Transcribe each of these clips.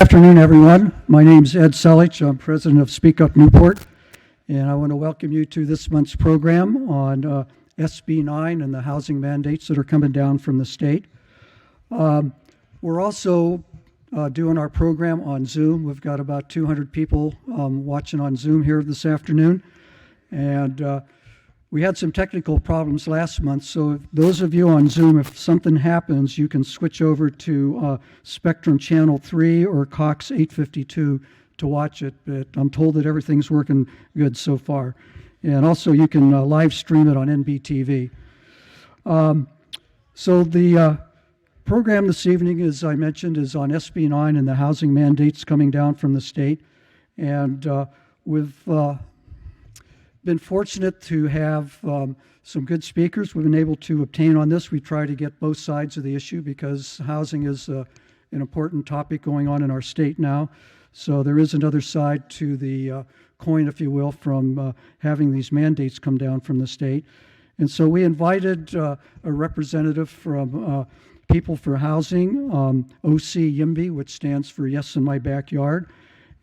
Afternoon, everyone. My name is Ed Selich. I'm president of Speak Up Newport, and I want to welcome you to this month's program on SB 9 and the housing mandates that are coming down from the state. We're also doing our program on Zoom. We've got about 200 people watching on Zoom here this afternoon, and we had some technical problems last month, so those of you on Zoom, if something happens, you can switch over to Spectrum Channel 3 or Cox 852 to watch it, but I'm told that everything's working good so far. And also you can live stream it on NBTV. So the program this evening, as I mentioned, is on SB 9 and the housing mandates coming down from the state. And we've been fortunate to have some good speakers we've been able to obtain on this. We try to get both sides of the issue because housing is an important topic going on in our state now. So there is another side to the coin, if you will, from having these mandates come down from the state. And so we invited a representative from People for Housing, OC YIMBY, which stands for Yes in My Backyard.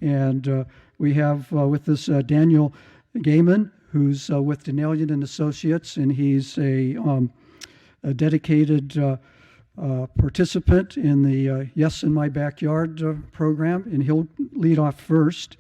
And we have with us Daniel Gaiman, who's with Denalian and Associates, and he's a dedicated participant in the Yes in My Backyard program, and he'll lead off first.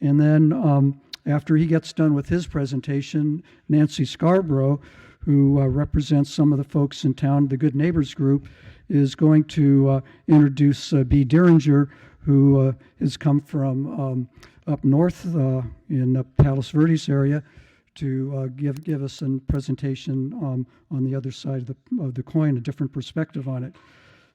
And then after he gets done with his presentation, Nancy Scarborough, who represents some of the folks in town, the Good Neighbors Group, is going to introduce B. Dieringer, who has come from up north in the Palos Verdes area to give us a presentation on the other side of the coin, a different perspective on it.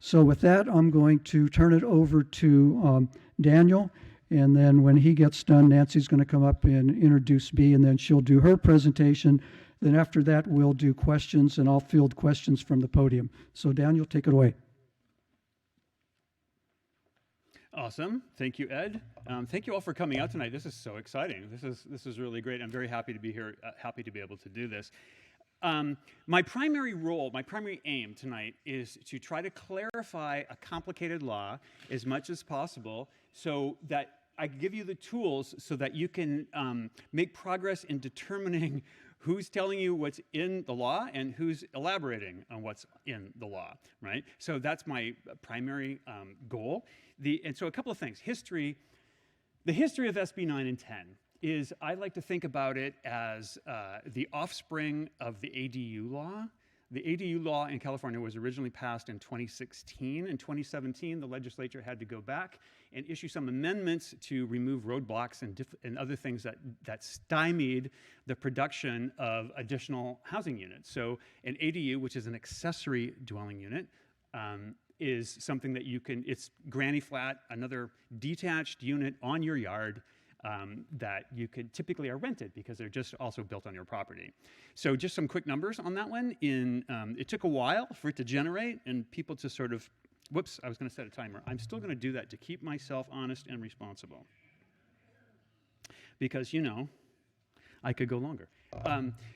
So with that, I'm going to turn it over to Daniel, and then when he gets done, Nancy's going to come up and introduce B, and then she'll do her presentation. Then after that, we'll do questions, and I'll field questions from the podium. So Daniel, take it away. Awesome. Thank you, Ed. Thank you all for coming out tonight. This is so exciting. This is really great. I'm very happy to be here, happy to be able to do this. My primary role, my primary aim tonight is to try to clarify a complicated law as much as possible so that I give you the tools so that you can make progress in determining who's telling you what's in the law and who's elaborating on what's in the law, right? So that's my primary goal. And so a couple of things. The history of SB 9 and 10 is, I like to think about it as the offspring of the ADU law. The ADU law in California was originally passed in 2016. In 2017, the legislature had to go back and issue some amendments to remove roadblocks and other things that stymied the production of additional housing units. So an ADU, which is an accessory dwelling unit, is something that it's granny flat, another detached unit on your yard that you could typically are rented because they're just also built on your property. So just some quick numbers on that one. It took a while for it to generate and people to sort of, whoops, I was going to set a timer. I'm still going to do that to keep myself honest and responsible. Because, I could go longer.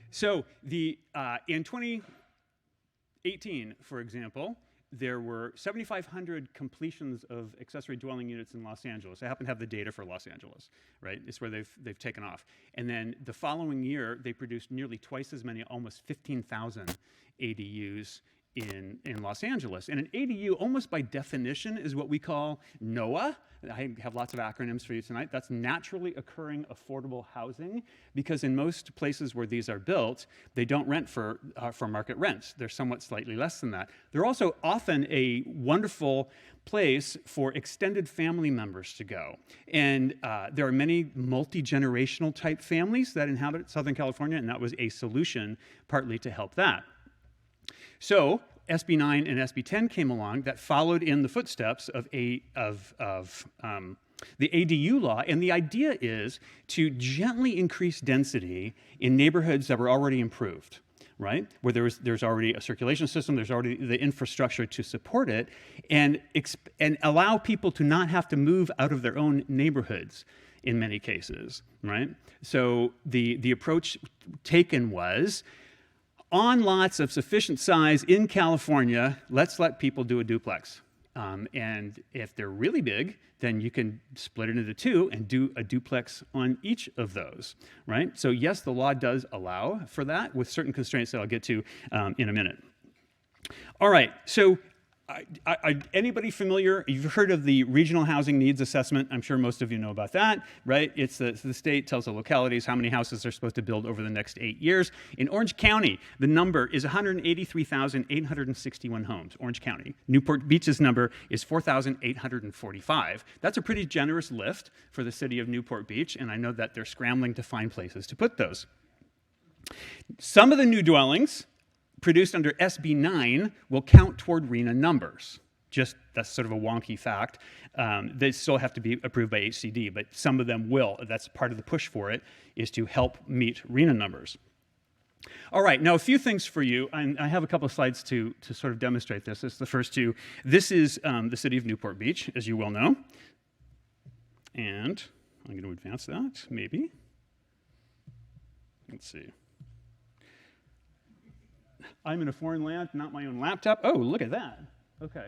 So in 2018, for example, there were 7,500 completions of accessory dwelling units in Los Angeles. I happen to have the data for Los Angeles, right? It's where they've taken off. And then the following year, they produced nearly twice as many, almost 15,000 ADUs in Los Angeles. And an ADU, almost by definition, is what we call NOAH. I have lots of acronyms for you tonight. That's naturally occurring affordable housing, because in most places where these are built, they don't rent for market rents. They're somewhat slightly less than that. They're also often a wonderful place for extended family members to go. And there are many multi-generational type families that inhabit Southern California, and that was a solution partly to help that. So SB 9 and SB 10 came along that followed in the footsteps of the ADU law, and the idea is to gently increase density in neighborhoods that were already improved, right? Where there's already a circulation system, there's already the infrastructure to support it, and allow people to not have to move out of their own neighborhoods in many cases, right? So the approach taken was, on lots of sufficient size in California, let's let people do a duplex. And if they're really big, then you can split it into two and do a duplex on each of those, right? So yes, the law does allow for that with certain constraints that I'll get to in a minute. All right, so anybody familiar? You've heard of the Regional Housing Needs Assessment. I'm sure most of you know about that, right? It's the state tells the localities how many houses they're supposed to build over the next 8 years. In Orange County, the number is 183,861 homes, Orange County. Newport Beach's number is 4,845. That's a pretty generous lift for the city of Newport Beach, and I know that they're scrambling to find places to put those. Some of the new dwellings produced under SB 9 will count toward RHNA numbers. Just, that's sort of a wonky fact. They still have to be approved by HCD, but some of them will. That's part of the push for it, is to help meet RHNA numbers. All right, now a few things for you. I have a couple of slides to sort of demonstrate this. This is the first two. This is the city of Newport Beach, as you well know. And I'm going to advance that, maybe. Let's see. I'm in a foreign land, not my own laptop. Oh, look at that. Okay,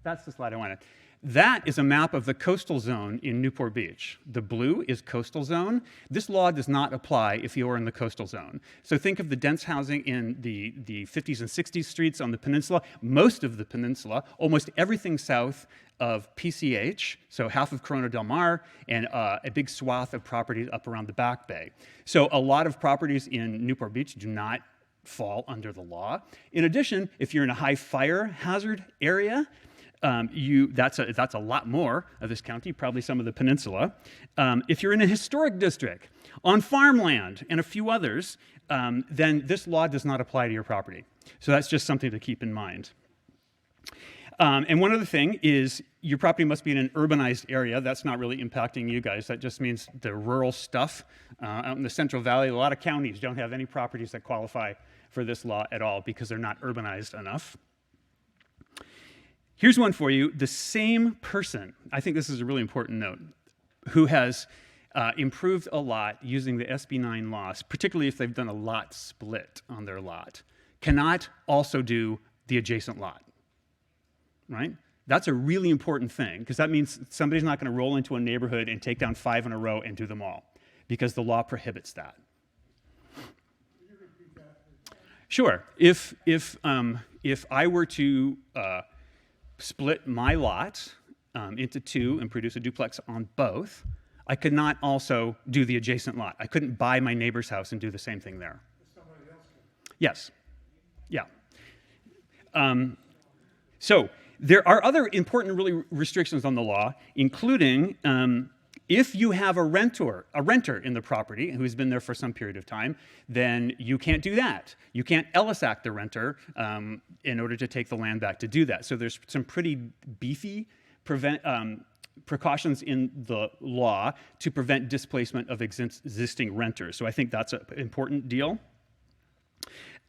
that's the slide I wanted. That is a map of the coastal zone in Newport Beach. The blue is coastal zone. This law does not apply if you're in the coastal zone. So think of the dense housing in the 50s and 60s streets on the peninsula. Most of the peninsula, almost everything south of PCH, so half of Corona del Mar, and a big swath of properties up around the Back Bay. So a lot of properties in Newport Beach do not fall under the law. In addition, if you're in a high fire hazard area, that's a lot more of this county, probably some of the peninsula. If you're in a historic district, on farmland, and a few others, then this law does not apply to your property. So that's just something to keep in mind. And one other thing is your property must be in an urbanized area. That's not really impacting you guys. That just means the rural stuff. Out in the Central Valley, a lot of counties don't have any properties that qualify for this law at all because they're not urbanized enough. Here's one for you. The same person, I think this is a really important note, who has improved a lot using the SB 9 laws, particularly if they've done a lot split on their lot, cannot also do the adjacent lot, right? That's a really important thing because that means somebody's not going to roll into a neighborhood and take down 5 in a row and do them all because the law prohibits that. Sure. If I were to split my lot into two and produce a duplex on both, I could not also do the adjacent lot. I couldn't buy my neighbor's house and do the same thing there. Somebody else can. Yes. Yeah. So there are other important really restrictions on the law, including if you have a renter in the property who's been there for some period of time, then you can't do that. You can't Ellis Act the renter in order to take the land back to do that. So there's some pretty beefy precautions in the law to prevent displacement of existing renters. So I think that's an important deal.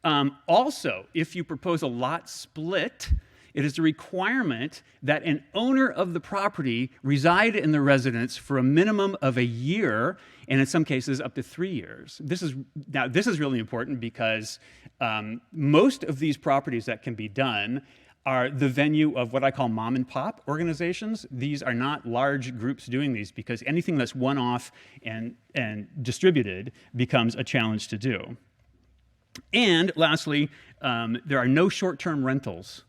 Also, if you propose a lot split, it is a requirement that an owner of the property reside in the residence for a minimum of a year, and in some cases up to 3 years. This is really important because most of these properties that can be done are the venue of what I call mom and pop organizations. These are not large groups doing these because anything that's one-off and distributed becomes a challenge to do. And lastly, there are no short-term rentals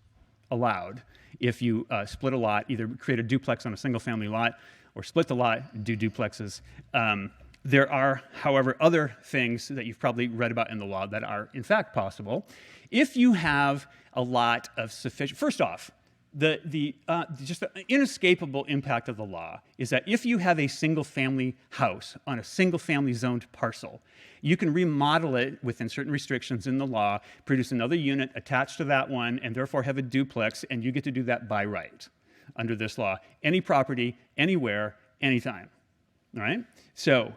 allowed if you split a lot, either create a duplex on a single-family lot or split the lot and do duplexes. There are, however, other things that you've probably read about in the law that are, in fact, possible. If you have a lot of sufficient... First off, just the inescapable impact of the law is that if you have a single-family house on a single-family zoned parcel, you can remodel it within certain restrictions in the law, produce another unit attached to that one, and therefore have a duplex, and you get to do that by right under this law. Any property, anywhere, anytime. All right? So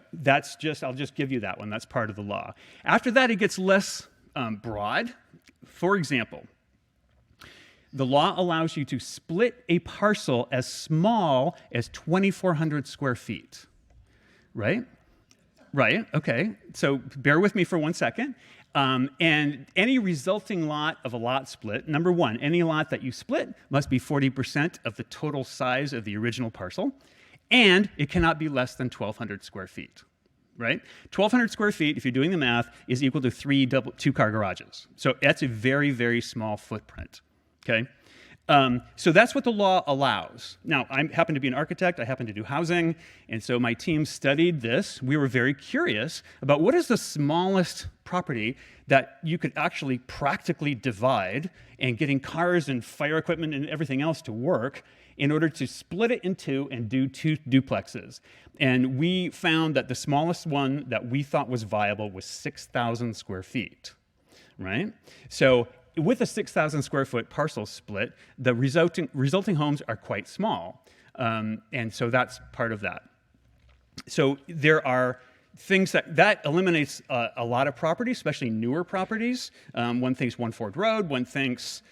I'll just give you that one. That's part of the law. After that, it gets less broad. For example, the law allows you to split a parcel as small as 2,400 square feet, right? Right, okay. So bear with me for 1 second. And any resulting lot of a lot split, number one, any lot that you split must be 40% of the total size of the original parcel, and it cannot be less than 1,200 square feet, right? 1,200 square feet, if you're doing the math, is equal to 3 two-car garages. So that's a very, very small footprint, okay? So that's what the law allows. Now, I happen to be an architect, I happen to do housing, and so my team studied this. We were very curious about what is the smallest property that you could actually practically divide and getting cars and fire equipment and everything else to work in order to split it in two and do 2 duplexes. And we found that the smallest one that we thought was viable was 6,000 square feet, right? So with a 6,000 square foot parcel split, the resulting homes are quite small. And so that's part of that. So there are things that eliminates a lot of property, especially newer properties. One thinks One Ford Road, one thinks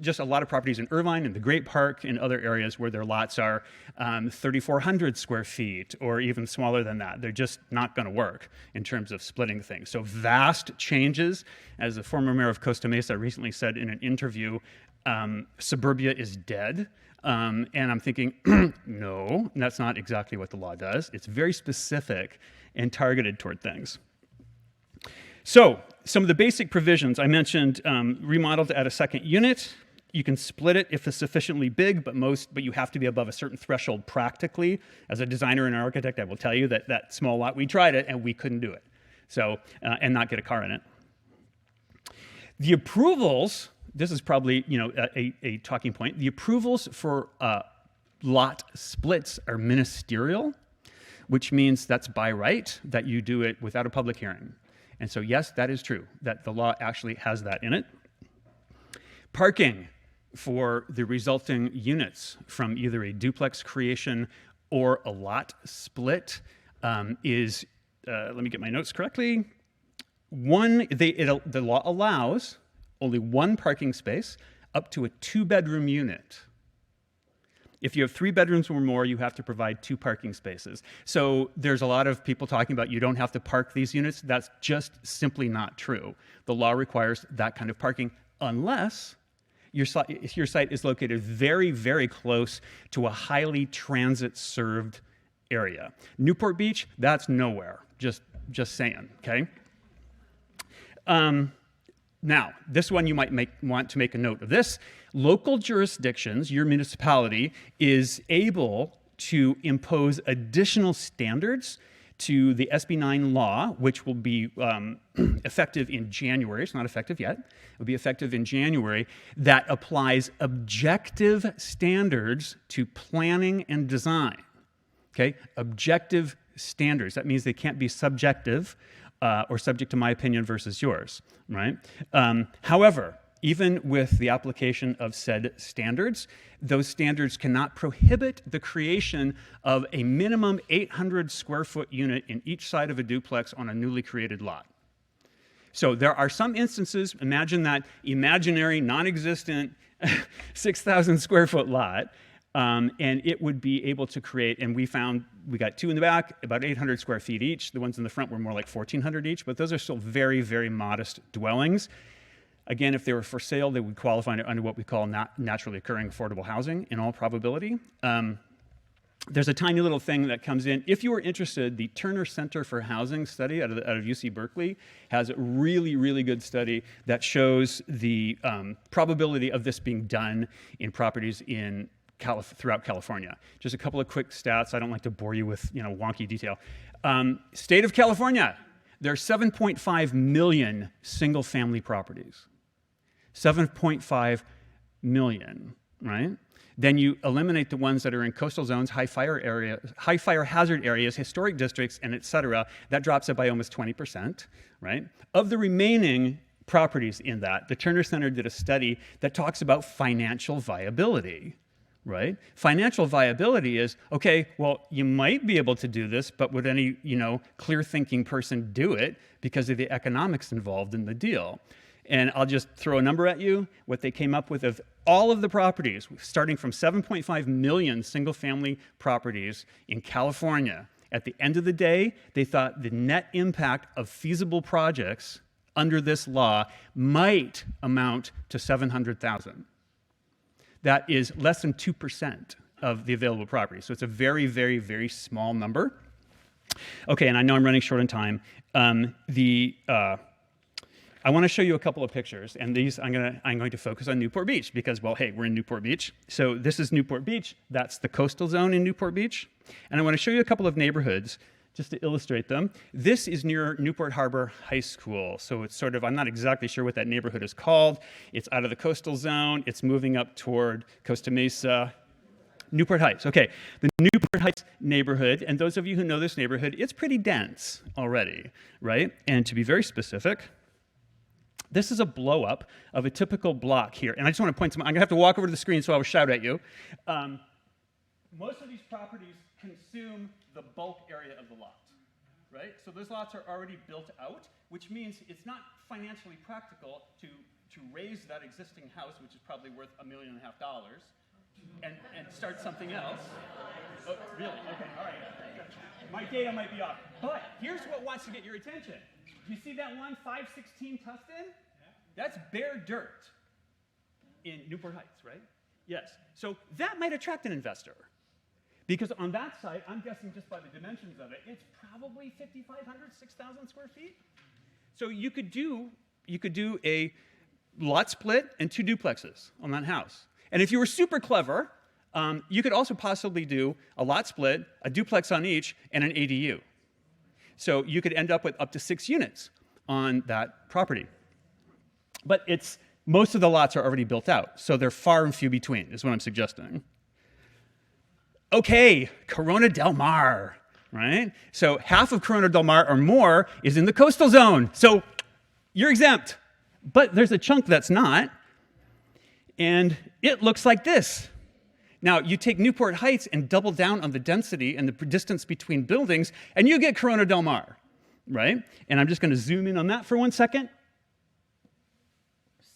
just a lot of properties in Irvine and the Great Park and other areas where their lots are 3,400 square feet or even smaller than that. They're just not going to work in terms of splitting things. So vast changes. As the former mayor of Costa Mesa recently said in an interview, suburbia is dead. And I'm thinking, no, that's not exactly what the law does. It's very specific and targeted toward things. So some of the basic provisions I mentioned, remodeled to add a second unit. You can split it if it's sufficiently big, but you have to be above a certain threshold practically. As a designer and an architect, I will tell you that that small lot, we tried it and we couldn't do it. So, and not get a car in it. The approvals, this is probably a talking point. The approvals for lot splits are ministerial, which means that's by right, that you do it without a public hearing. And so yes, that is true, that the law actually has that in it. Parking for the resulting units from either a duplex creation or a lot split is, let me get my notes correctly, the law allows only 1 parking space up to a 2-bedroom unit. If you have 3 bedrooms or more, you have to provide 2 parking spaces. So there's a lot of people talking about you don't have to park these units. That's just simply not true. The law requires that kind of parking unless your site is located very, very close to a highly transit-served area. Newport Beach, that's nowhere. Just saying, okay? Now, this one you might want to make a note of this. Local jurisdictions, your municipality, is able to impose additional standards to the SB 9 law, which will be effective in January. It's not effective yet. It will be effective in January. That applies objective standards to planning and design. Okay? Objective standards. That means they can't be subjective or subject to my opinion versus yours, right? However, even with the application of said standards, those standards cannot prohibit the creation of a minimum 800 square foot unit in each side of a duplex on a newly created lot. So there are some instances, imagine that imaginary, non-existent 6,000 square foot lot, and it would be able to create, and we got 2 in the back, about 800 square feet each. The ones in the front were more like 1,400 each, but those are still very, very modest dwellings. Again, if they were for sale, they would qualify under what we call naturally occurring affordable housing in all probability. There's a tiny little thing that comes in. If you are interested, the Turner Center for Housing study out of UC Berkeley has a really, really good study that shows the probability of this being done in properties throughout California. Just a couple of quick stats. I don't like to bore you with wonky detail. State of California, there are 7.5 million single-family properties. 7.5 million, right? Then you eliminate the ones that are in coastal zones, high fire hazard areas, historic districts, and et cetera. That drops it by almost 20%, right? Of the remaining properties in that, the Turner Center did a study that talks about financial viability, right? Financial viability is, okay, well, you might be able to do this, but would any, clear-thinking person do it because of the economics involved in the deal? And I'll just throw a number at you. What they came up with of all of the properties, starting from 7.5 million single-family properties in California At the end of the day, they thought the net impact of feasible projects under this law might amount to 700,000. That is less than 2% of the available property. So it's a very, very, very small number. Okay, and I know I'm running short on time. I want to show you a couple of pictures, and these I'm going to focus on Newport Beach because, well, hey, we're in Newport Beach. So this is Newport Beach. That's the coastal zone in Newport Beach. And I want to show you a couple of neighborhoods just to illustrate them. This is near Newport Harbor High School. So it's sort of, I'm not exactly sure what that neighborhood is called. It's out of the coastal zone. It's moving up toward Costa Mesa. Newport Heights. Okay, the Newport Heights neighborhood, and those of you who know this neighborhood, it's pretty dense already, right? And to be very specific, this is a blow-up of a typical block here. And I just want to point some, I'm going to have to walk over to the screen so I will shout at you. Most of these properties consume the bulk area of the lot, right? So those lots are already built out, which means it's not financially practical to raise that existing house, which is probably worth $1.5 million, and start something else. Oh, really? Okay, all right. My data might be off. But here's what wants to get your attention. You see that one, 516 Tustin? That's bare dirt in Newport Heights, right? Yes. So that might attract an investor. Because on that site, I'm guessing just by the dimensions of it, it's probably 5,500, 6,000 square feet. So you could do a lot split and 2 duplexes on that house. And if you were super clever, you could also possibly do a lot split, a duplex on each, and an ADU. So you could end up with up to 6 units on that property. But most of the lots are already built out, so they're far and few between, is what I'm suggesting. Okay, Corona del Mar, right? So half of Corona del Mar or more is in the coastal zone, so you're exempt. But there's a chunk that's not, and it looks like this. Now, you take Newport Heights and double down on the density and the distance between buildings, and you get Corona del Mar, right? And I'm just going to zoom in on that for 1 second.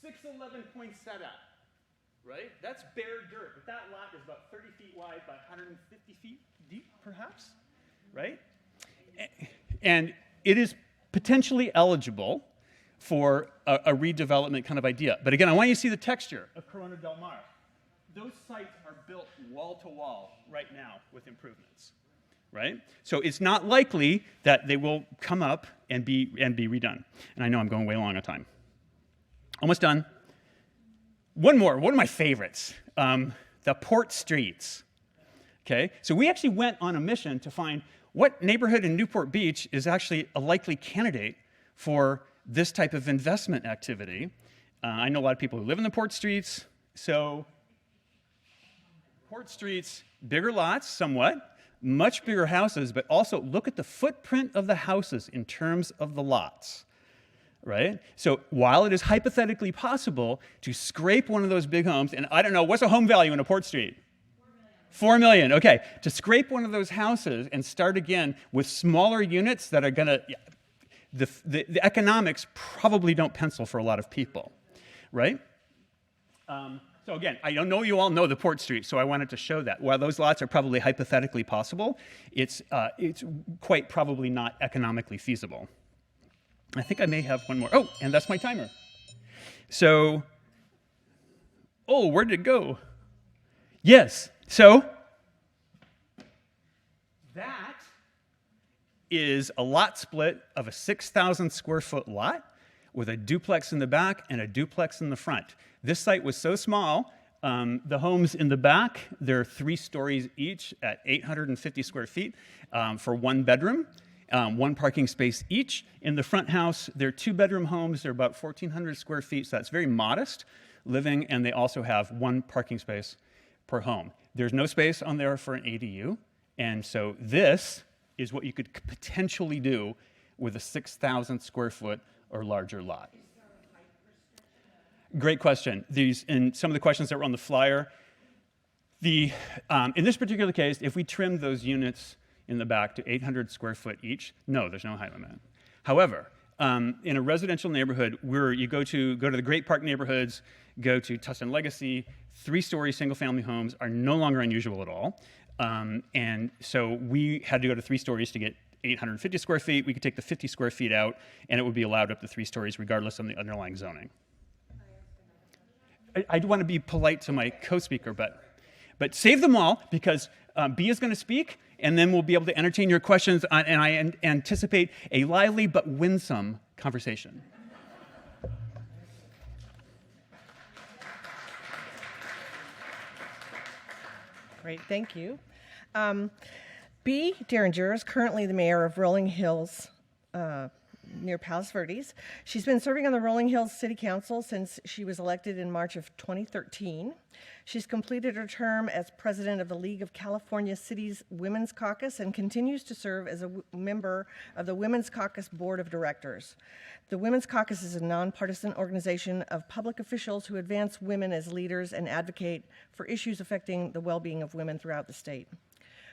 611 Poinsettia, right? That's bare dirt, but that lot is about 30 feet wide by 150 feet deep, perhaps, right? And it is potentially eligible for a redevelopment kind of idea. But again, I want you to see the texture of Corona del Mar. Those sites are built wall to wall right now with improvements, right? So it's not likely that they will come up and be redone. And I know I'm going way long on time. Almost done. One more, one of my favorites, the port streets. Okay, so we actually went on a mission to find what neighborhood in Newport Beach is actually a likely candidate for this type of investment activity. I know a lot of people who live in the port streets, so port streets, bigger lots somewhat, much bigger houses, but also look at the footprint of the houses in terms of the lots, right? So while it is hypothetically possible to scrape one of those big homes, and I don't know, what's a home value in a port street? 4 million, okay. To scrape one of those houses and start again with smaller units that are gonna, the economics probably don't pencil for a lot of people, right? So again, I don't know you all know the port street, so I wanted to show that. While those lots are probably hypothetically possible, it's quite probably not economically feasible. I think I may have one more. Oh, and that's my timer. So, oh, where did it go? Yes, so that is a lot split of a 6,000 square foot lot with a duplex in the back and a duplex in the front. This site was so small, the homes in the back, they're 3 stories each at 850 square feet for 1 bedroom, 1 parking space each. In the front house, they're 2-bedroom homes. They're about 1,400 square feet, so that's very modest living, and they also have 1 parking space per home. There's no space on there for an ADU, and so this is what you could potentially do with a 6,000 square foot or larger lot. Great question. These, and some of the questions that were on the flyer, in this particular case, if we trimmed those units in the back to 800 square foot each, no, there's no height limit. However, in a residential neighborhood where you go to the Great Park neighborhoods, go to Tustin Legacy, 3-story single-family homes are no longer unusual at all. And so we had to go to 3 stories to get 850 square feet. We could take the 50 square feet out, and it would be allowed up to 3 stories regardless of the underlying zoning. I do want to be polite to my co-speaker, but save them all, because B is going to speak, and then we'll be able to entertain your questions, and I anticipate a lively but winsome conversation. Great, thank you. B. Derringer is currently the mayor of Rolling Hills, near Palos Verdes. She's been serving on the Rolling Hills City Council since she was elected in March of 2013. She's completed her term as president of the League of California Cities Women's Caucus and continues to serve as a member of the Women's Caucus Board of Directors. The Women's Caucus is a nonpartisan organization of public officials who advance women as leaders and advocate for issues affecting the well-being of women throughout the state.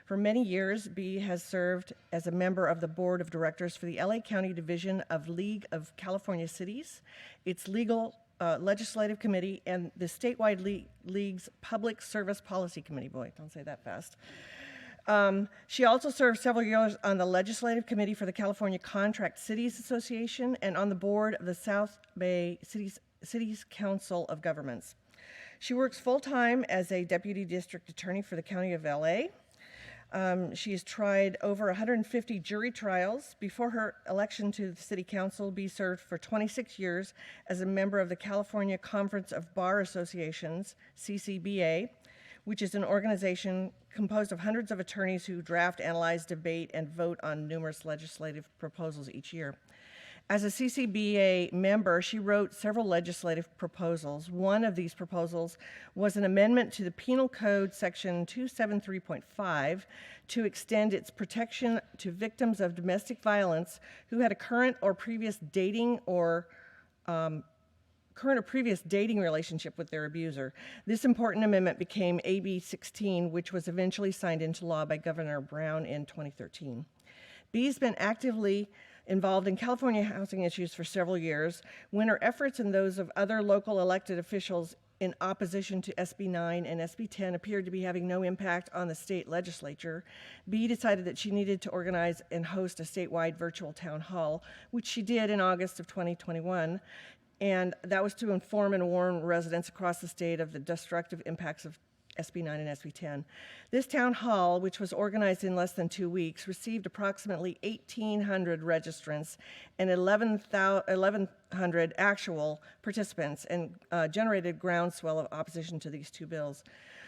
For many years, B has served as a member of the board of directors for the LA County Division of League of California Cities, its legislative committee, and the statewide league's Public Service Policy Committee. Boy, don't say that fast. She also served several years on the legislative committee for the California Contract Cities Association and on the board of the South Bay Cities Council of Governments. She works full-time as a deputy district attorney for the County of LA. She has tried over 150 jury trials. Before her election to the City Council, B served for 26 years as a member of the California Conference of Bar Associations, CCBA, which is an organization composed of hundreds of attorneys who draft, analyze, debate, and vote on numerous legislative proposals each year. As a CCBA member, she wrote several legislative proposals. One of these proposals was an amendment to the Penal Code Section 273.5 to extend its protection to victims of domestic violence who had a current or previous dating relationship with their abuser. This important amendment became AB 16, which was eventually signed into law by Governor Brown in 2013. B's been actively involved in California housing issues for several years. When her efforts and those of other local elected officials in opposition to SB 9 and SB 10 appeared to be having no impact on the state legislature, B decided that she needed to organize and host a statewide virtual town hall, which she did in August of 2021. And that was to inform and warn residents across the state of the destructive impacts of SB 9 and SB 10. This town hall, which was organized in less than 2 weeks, received approximately 1,800 registrants and 1,100 actual participants and generated groundswell of opposition to these 2 bills.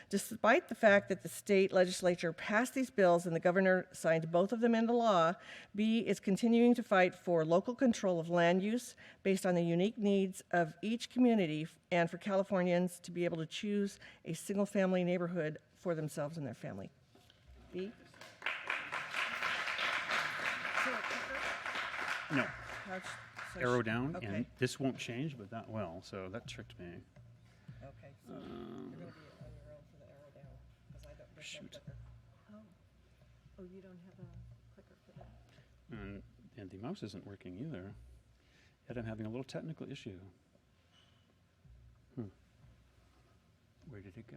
Despite the fact that the state legislature passed these bills and the governor signed both of them into law, B is continuing to fight for local control of land use based on the unique needs of each community and for Californians to be able to choose a single-family neighborhood for themselves and their family. B? No. So Arrow down, okay. and this won't change, but that will, so that tricked me. Okay, so you're going to be on your own for the arrow down, because I don't. There's no Shoot. clicker. Oh, you don't have a clicker for that? And the mouse isn't working either. Yet I'm having a little technical issue. Where did it go?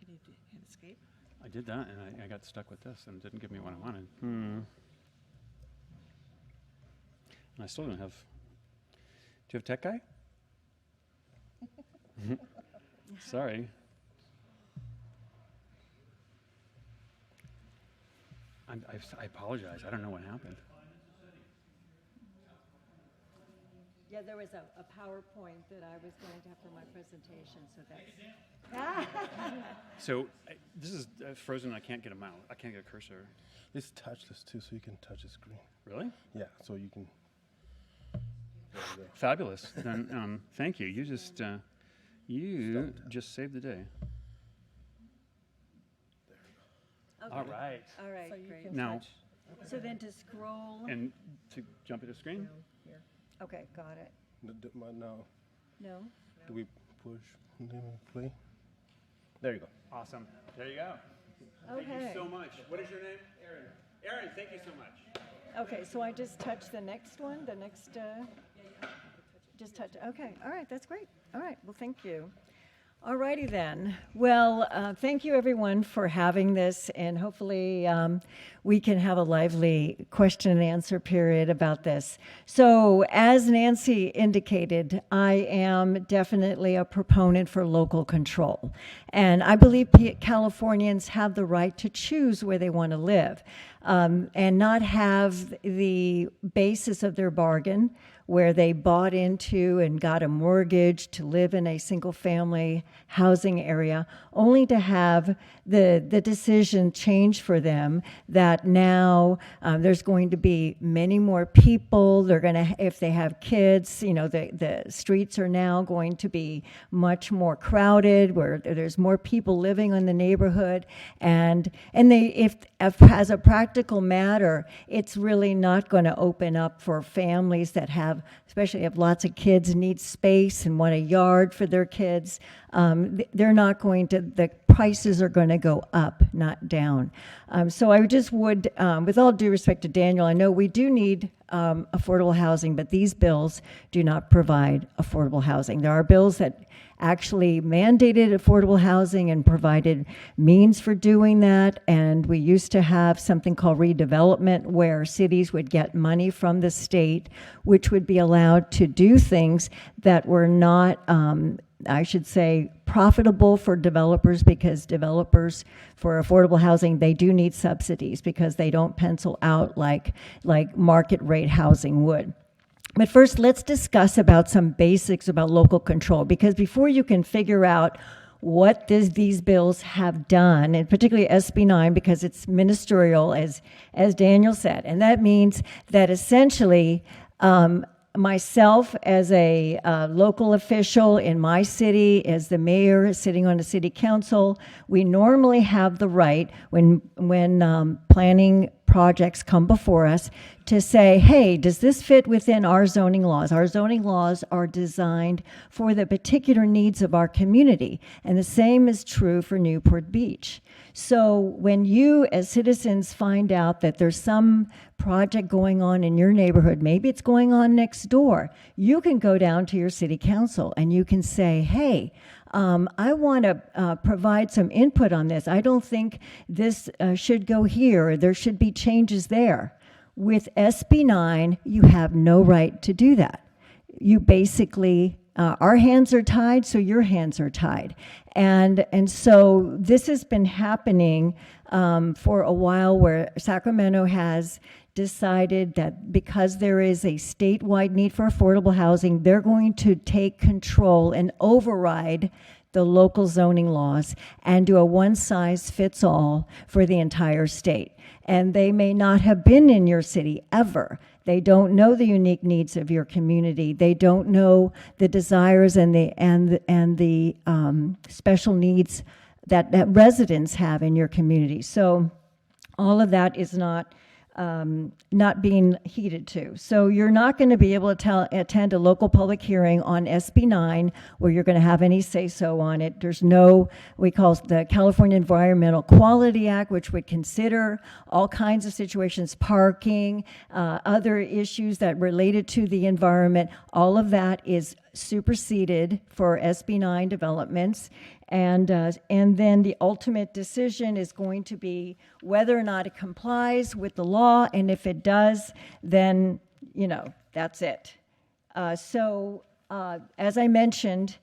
You need to hit escape. I did that, and I got stuck with this, and it didn't give me what I wanted. And I still don't have. Do you have tech guy? Sorry. I apologize. I don't know what happened. Yeah, there was a PowerPoint that I was going to have for my presentation, so that's... So this is frozen. I can't get a mouse. I can't get a cursor. It's touchless too, so you can touch the screen. Really? Yeah, so you can. There you go. Fabulous. Then thank you. You just saved the day. Okay. All right. All right, So you great. can Now, touch So then to scroll... and to jump into screen. down here. Okay, got it. Now, No? do we push and then play? There you go. Awesome. There you go. Thank you Okay. so much. What is your name? Aaron. Aaron, thank you so much. Okay, so I just touch the next one, the next... Just touch, okay, all right, that's great. All right, well, thank you. Alrighty then. Well, thank you everyone for having this, and hopefully we can have a lively question and answer period about this. So, as Nancy indicated, I am definitely a proponent for local control, and I believe Californians have the right to choose where they want to live, and not have the basis of their bargain where they bought into and got a mortgage to live in a single family housing area, only to have the decision change for them that now there's going to be many more people. They're going to, if they have kids, you know, the streets are now going to be much more crowded, where there's more people living in the neighborhood. And they, if as a practical matter, it's really not going to open up for families that have, especially have lots of kids, need space and want a yard for their kids. They're not going to, the prices are going to go up, not down. So I just would, with all due respect to Daniel, I know we do need affordable housing, but these bills do not provide affordable housing. There are bills that actually mandated affordable housing and provided means for doing that. And we used to have something called redevelopment, where cities would get money from the state, which would be allowed to do things that were not, I should say, profitable for developers, because developers for affordable housing, they do need subsidies because they don't pencil out like market rate housing would. But first, let's discuss about some basics about local control, because before you can figure out what these bills have done, and particularly SB 9, because it's ministerial, as Daniel said, and that means that essentially myself as a local official in my city, as the mayor sitting on a city council, we normally have the right when planning projects come before us to say, hey, does this fit within our zoning laws? Our zoning laws are designed for the particular needs of our community, and the same is true for Newport Beach. So when you as citizens find out that there's some project going on in your neighborhood, maybe it's going on next door, you can go down to your city council and you can say, hey, I want to provide some input on this. I don't think this should go here, or there should be changes there. With SB 9, you have no right to do that. You basically, our hands are tied, so your hands are tied. And so this has been happening for a while, where Sacramento has decided that because there is a statewide need for affordable housing, they're going to take control and override the local zoning laws and do a one-size-fits-all for the entire state. And they may not have been in your city ever. They don't know the unique needs of your community. They don't know the desires and the special needs that residents have in your community. So all of that is not being heeded to. So you're not going to be able to attend a local public hearing on SB 9 where you're going to have any say-so on it. There's no, we call the California Environmental Quality Act, which would consider all kinds of situations, parking, other issues that related to the environment. All of that is superseded for SB 9 developments. And then the ultimate decision is going to be whether or not it complies with the law, and if it does, then, you know, that's it. So as I mentioned,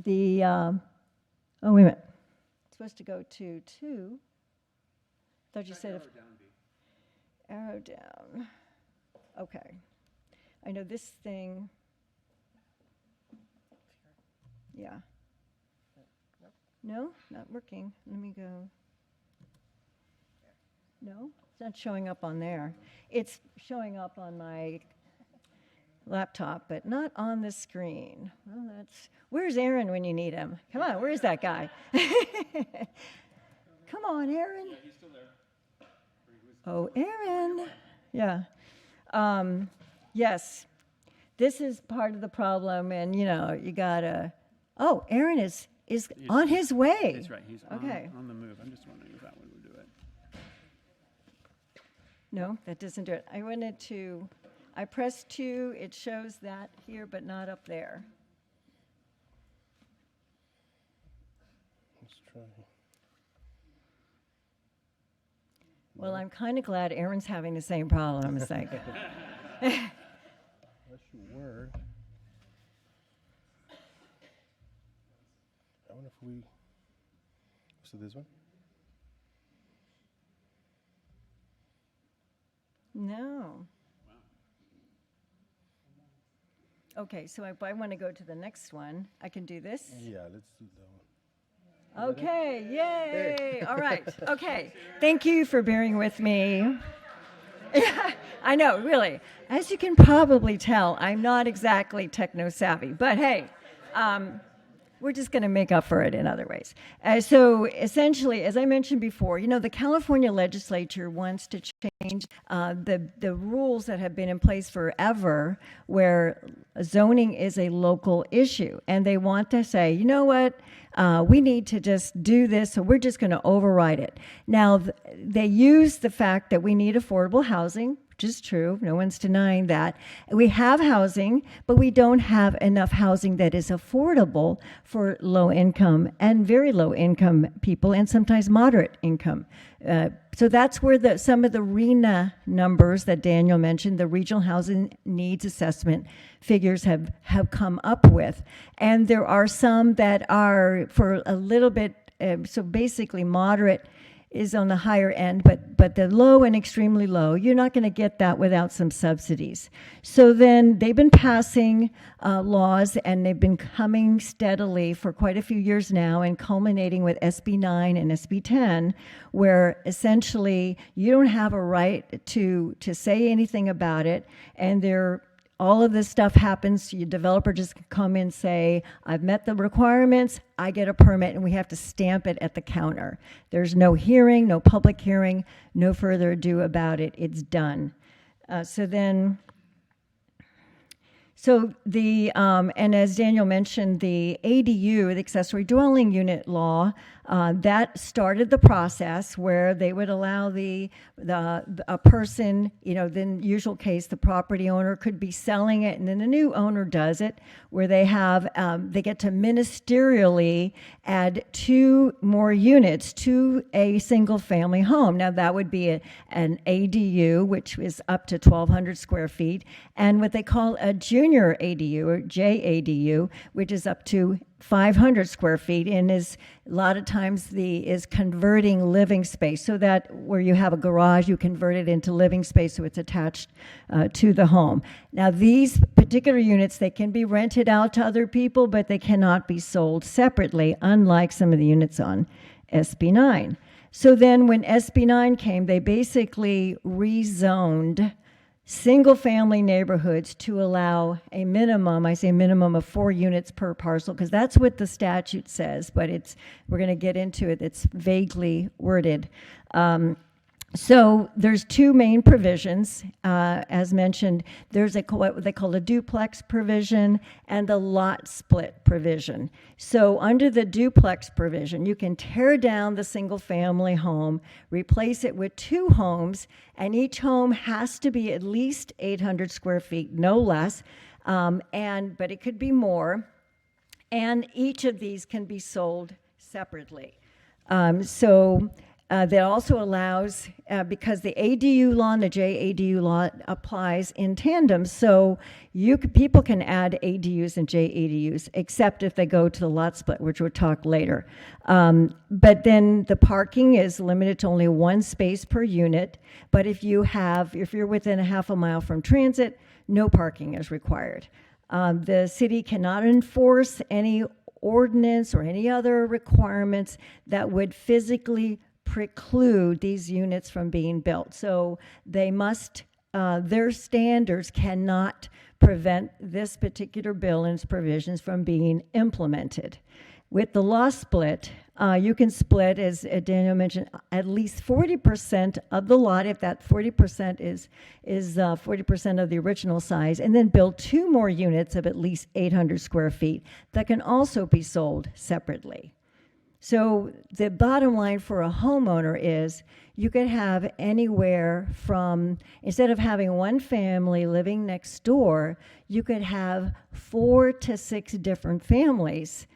the, oh, wait a minute. It's supposed to go to 2. Thought you said arrow down. Okay. I know this thing, yeah. No, not working. Let me go. No, it's not showing up on there. It's showing up on my laptop, but not on the screen. Well, where's Aaron when you need him? Come on, where's that guy? Come on, Aaron. Yeah, he's still there. Oh, Aaron. Yeah. Yes, this is part of the problem, and you know, you gotta. Oh, Aaron is on his way. That's right. He's okay. on the move. I'm just wondering if that one would do it. No, that doesn't do it. I pressed 2. It shows that here, but not up there. try. Well, I'm kind of glad Aaron's having the same problem. It's like, That should work. I wonder if we. So this one? no. Okay, so if I want to go to the next one, I can do this? Yeah, let's do that one. Okay, yay! All right, okay. Thank you for bearing with me. Yeah, I know, really. As you can probably tell, I'm not exactly techno-savvy, but hey, we're just going to make up for it in other ways. So essentially, as I mentioned before, you know, the California legislature wants to change the rules that have been in place forever, where zoning is a local issue. And they want to say, you know what, we need to just do this, so we're just going to override it. Now, they use the fact that we need affordable housing, which is true. No one's denying that. We have housing, but we don't have enough housing that is affordable for low income and very low income people, and sometimes moderate income. So that's where some of the RENA numbers that Daniel mentioned, the Regional Housing Needs Assessment figures have come up with. And there are some that are for a little bit, so basically moderate is on the higher end, but the low and extremely low, you're not going to get that without some subsidies. So then they've been passing laws, and they've been coming steadily for quite a few years now, and culminating with SB 9 and SB 10, where essentially you don't have a right to say anything about it, and all of this stuff happens. Your developer just can come in and say, I've met the requirements, I get a permit, and we have to stamp it at the counter. There's no hearing, no public hearing, no further ado about it. It's done. And as Daniel mentioned, the ADU, the accessory dwelling unit law, that started the process where they would allow a person, you know, then usual case, the property owner could be selling it, and then the new owner does it, where they get to ministerially add 2 more units to a single family home. Now that would be an ADU, which is up to 1,200 square feet, and what they call a junior ADU or JADU, which is up to 500 square feet, and is a lot of times is converting living space, so that where you have a garage, you convert it into living space, so it's attached to the home. Now these particular units, they can be rented out to other people, but they cannot be sold separately, unlike some of the units on SB 9. So then when SB 9 came, they basically rezoned single-family neighborhoods to allow a minimum, I say minimum of 4 units per parcel, because that's what the statute says, but we're going to get into it. It's vaguely worded. So there's 2 main provisions. As mentioned, there's what they call a duplex provision and the lot split provision. So under the duplex provision, you can tear down the single family home, replace it with 2 homes, and each home has to be at least 800 square feet, no less, but it could be more, and each of these can be sold separately. That also allows, because the ADU law and the JADU law applies in tandem, so people can add ADUs and JADUs, except if they go to the lot split, which we'll talk later. But then the parking is limited to only 1 space per unit, but if you're within a half a mile from transit, no parking is required. The city cannot enforce any ordinance or any other requirements that would physically preclude these units from being built. So they must, their standards cannot prevent this particular bill and its provisions from being implemented. With the law split, you can split, as Daniel mentioned, at least 40% of the lot, if that 40% is 40% of the original size, and then build 2 more units of at least 800 square feet that can also be sold separately. So the bottom line for a homeowner is you could have anywhere from, instead of having 1 family living next door, you could have 4 to 6 different families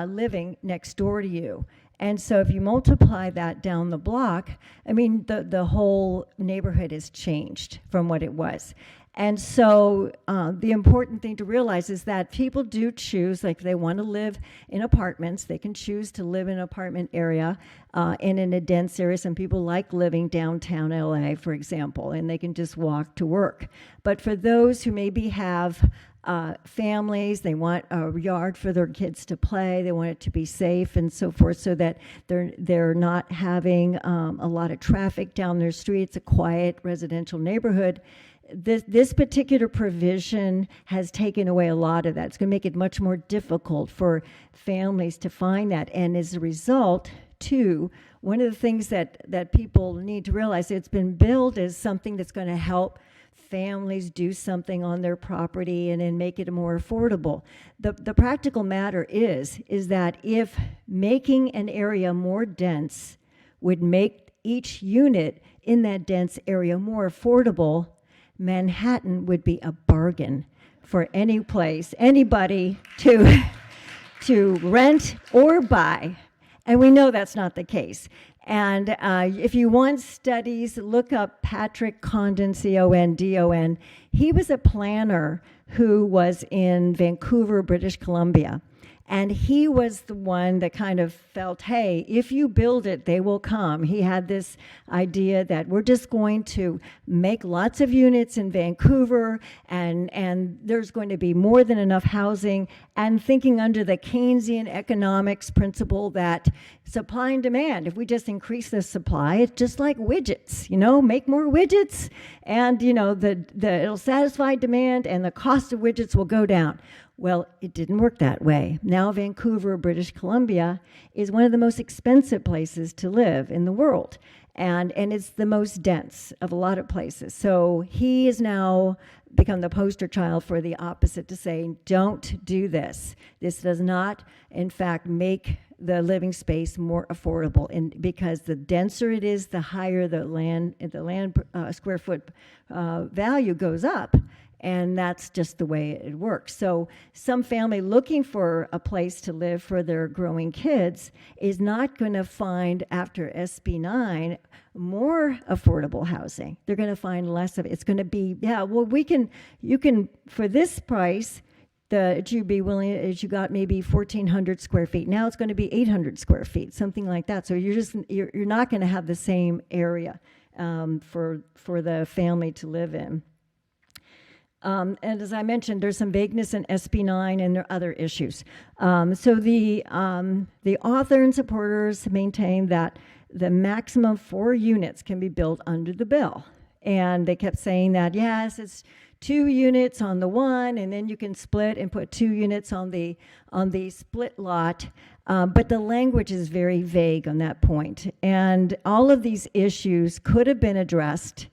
living next door to you. And so if you multiply that down the block, I mean, the whole neighborhood has changed from what it was. And so the important thing to realize is that people do choose, like they want to live in apartments. They can choose to live in an apartment area and in a dense area. Some people like living downtown LA, for example, and they can just walk to work. But for those who maybe have families, they want a yard for their kids to play, they want it to be safe and so forth, so that they're not having a lot of traffic down their streets, a quiet residential neighborhood. This particular provision has taken away a lot of that. It's going to make it much more difficult for families to find that. And as a result, too, one of the things that people need to realize, it's been billed as something that's going to help families do something on their property and then make it more affordable. The practical matter is that if making an area more dense would make each unit in that dense area more affordable, Manhattan would be a bargain for any place, anybody to rent or buy. And we know that's not the case. And if you want studies, look up Patrick Condon, C-O-N-D-O-N. He was a planner who was in Vancouver, British Columbia. And he was the one that kind of felt, hey, if you build it, they will come. He had this idea that we're just going to make lots of units in Vancouver, and there's going to be more than enough housing, and thinking under the Keynesian economics principle that supply and demand, if we just increase the supply, it's just like widgets, make more widgets, and, it'll satisfy demand, and the cost of widgets will go down. Well, it didn't work that way. Now Vancouver, British Columbia, is one of the most expensive places to live in the world. And it's the most dense of a lot of places. So he has now become the poster child for the opposite, to say, don't do this. This does not, in fact, make the living space more affordable. And because the denser it is, the higher the land square foot value goes up. And that's just the way it works. So some family looking for a place to live for their growing kids is not going to find, after SB 9, more affordable housing. They're going to find less of it. It's going to be, you can, for this price, you'd be willing, as you got maybe 1,400 square feet. Now it's going to be 800 square feet, something like that. So you're not going to have the same area for the family to live in. And as I mentioned, there's some vagueness in SB 9 and there are other issues. So the author and supporters maintain that the maximum 4 units can be built under the bill. And they kept saying that, yes, it's 2 units on the one, and then you can split and put 2 units on the split lot. But the language is very vague on that point. And all of these issues could have been addressed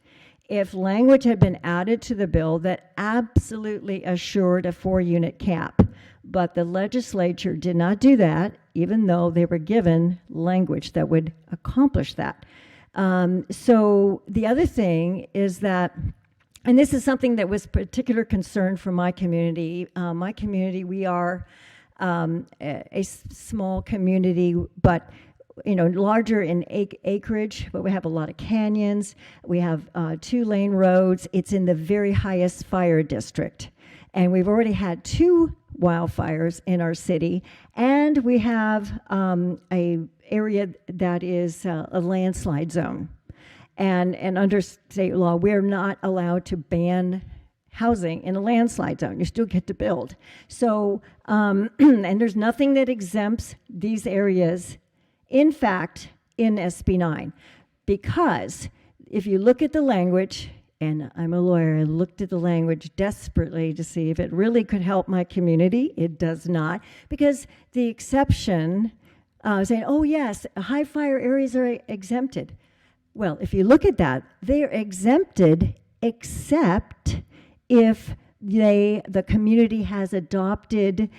if language had been added to the bill that absolutely assured a 4-unit cap. But the legislature did not do that, even though they were given language that would accomplish that. So the other thing is that, and this is something that was particular concern for my community. We are a small community, but larger in acreage, but we have a lot of canyons. We have 2-lane roads. It's in the very highest fire district. And we've already had 2 wildfires in our city. And we have a area that is a landslide zone. And under state law, we're not allowed to ban housing in a landslide zone. You still get to build. So, and there's nothing that exempts these areas, in fact, in SB 9, because if you look at the language, and I'm a lawyer, I looked at the language desperately to see if it really could help my community. It does not, because the exception saying, oh yes, high fire areas are exempted. Well, if you look at that, they are exempted except if the community has adopted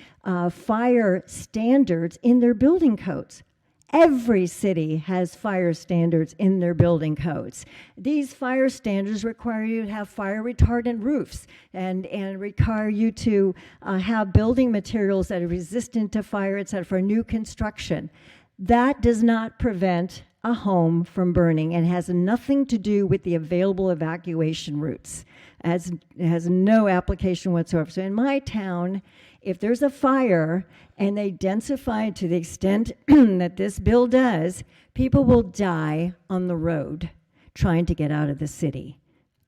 fire standards in their building codes. Every city has fire standards in their building codes. These fire standards require you to have fire retardant roofs and require you to have building materials that are resistant to fire, et cetera, for new construction. That does not prevent a home from burning and has nothing to do with the available evacuation routes. It has no application whatsoever. So in my town, if there's a fire and they densify to the extent that this bill does, people will die on the road trying to get out of the city.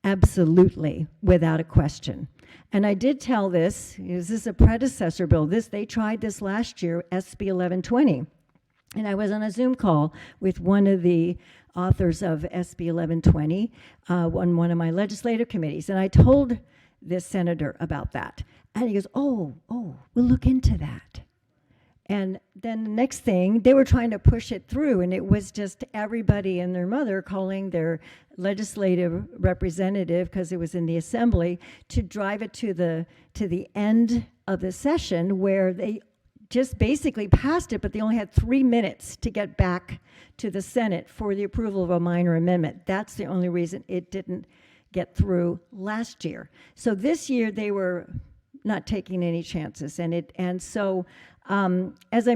Absolutely, without a question. And I did tell this is a predecessor bill. They tried this last year, SB 1120. And I was on a Zoom call with one of the authors of SB 1120 on one of my legislative committees. And I told this senator about that. And he goes, oh, we'll look into that. And then the next thing, they were trying to push it through, and it was just everybody and their mother calling their legislative representative, because it was in the assembly, to drive it to the end of the session, where they just basically passed it, but they only had 3 minutes to get back to the Senate for the approval of a minor amendment. That's the only reason it didn't get through last year. So this year they were not taking any chances, and so as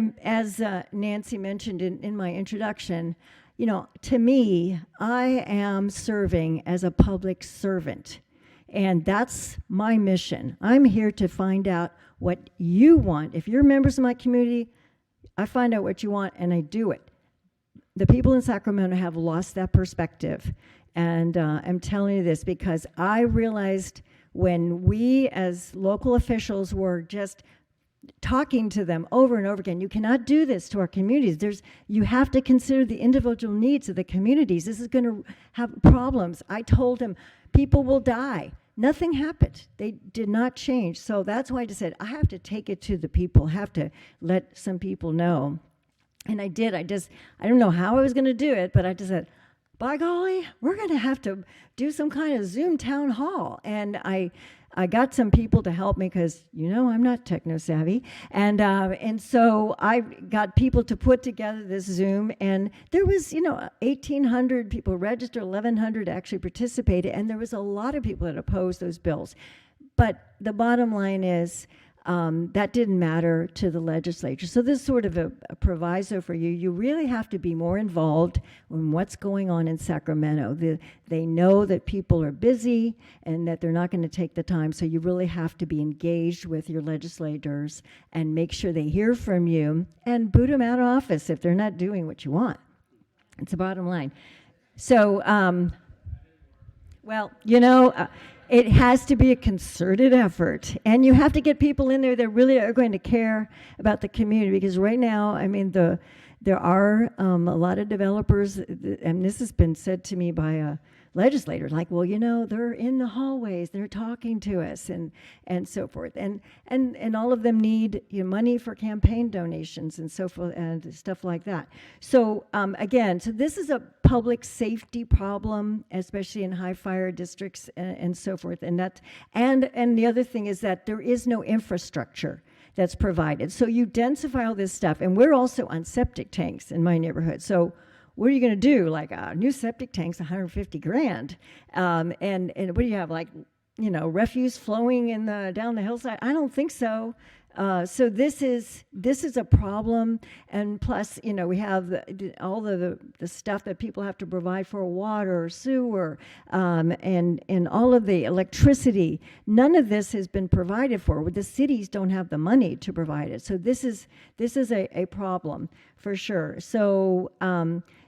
Nancy mentioned in my introduction, to me, I am serving as a public servant, and that's my mission. I'm here to find out what you want. If you're members of my community, I find out what you want and I do it. The people in Sacramento have lost that perspective, and I'm telling you this because I realized when we as local officials were just talking to them over and over again, you cannot do this to our communities. You have to consider the individual needs of the communities. This is going to have problems. I told him people will die. Nothing happened. They did not change. So that's why I just said, I have to take it to the people, have to let some people know. And I did. I don't know how I was going to do it, but I just said, by golly, we're going to have to do some kind of Zoom town hall. And I got some people to help me because, I'm not techno-savvy. And so I got people to put together this Zoom. And there was, 1,800 people registered, 1,100 actually participated. And there was a lot of people that opposed those bills. But the bottom line is that didn't matter to the legislature. So this is sort of a proviso for you. You really have to be more involved in what's going on in Sacramento. They know that people are busy and that they're not going to take the time, so you really have to be engaged with your legislators and make sure they hear from you and boot them out of office if they're not doing what you want. It's the bottom line. So, it has to be a concerted effort, and you have to get people in there that really are going to care about the community, because right now, there are a lot of developers, and this has been said to me by a legislator, like, well, they're in the hallways, they're talking to us, and so forth, and all of them need money for campaign donations and so forth and stuff like that. So again, so this is a public safety problem, especially in high fire districts and so forth, and the other thing is that there is no infrastructure that's provided. So you densify all this stuff, and we're also on septic tanks in my neighborhood. So what are you going to do? Like a new septic tank's $150,000, and what do you have? Like, refuse flowing down the hillside? I don't think so. So this is a problem, and plus, we have all the stuff that people have to provide for water, sewer, and all of the electricity. None of this has been provided for. The cities don't have the money to provide it. So this is a problem for sure. So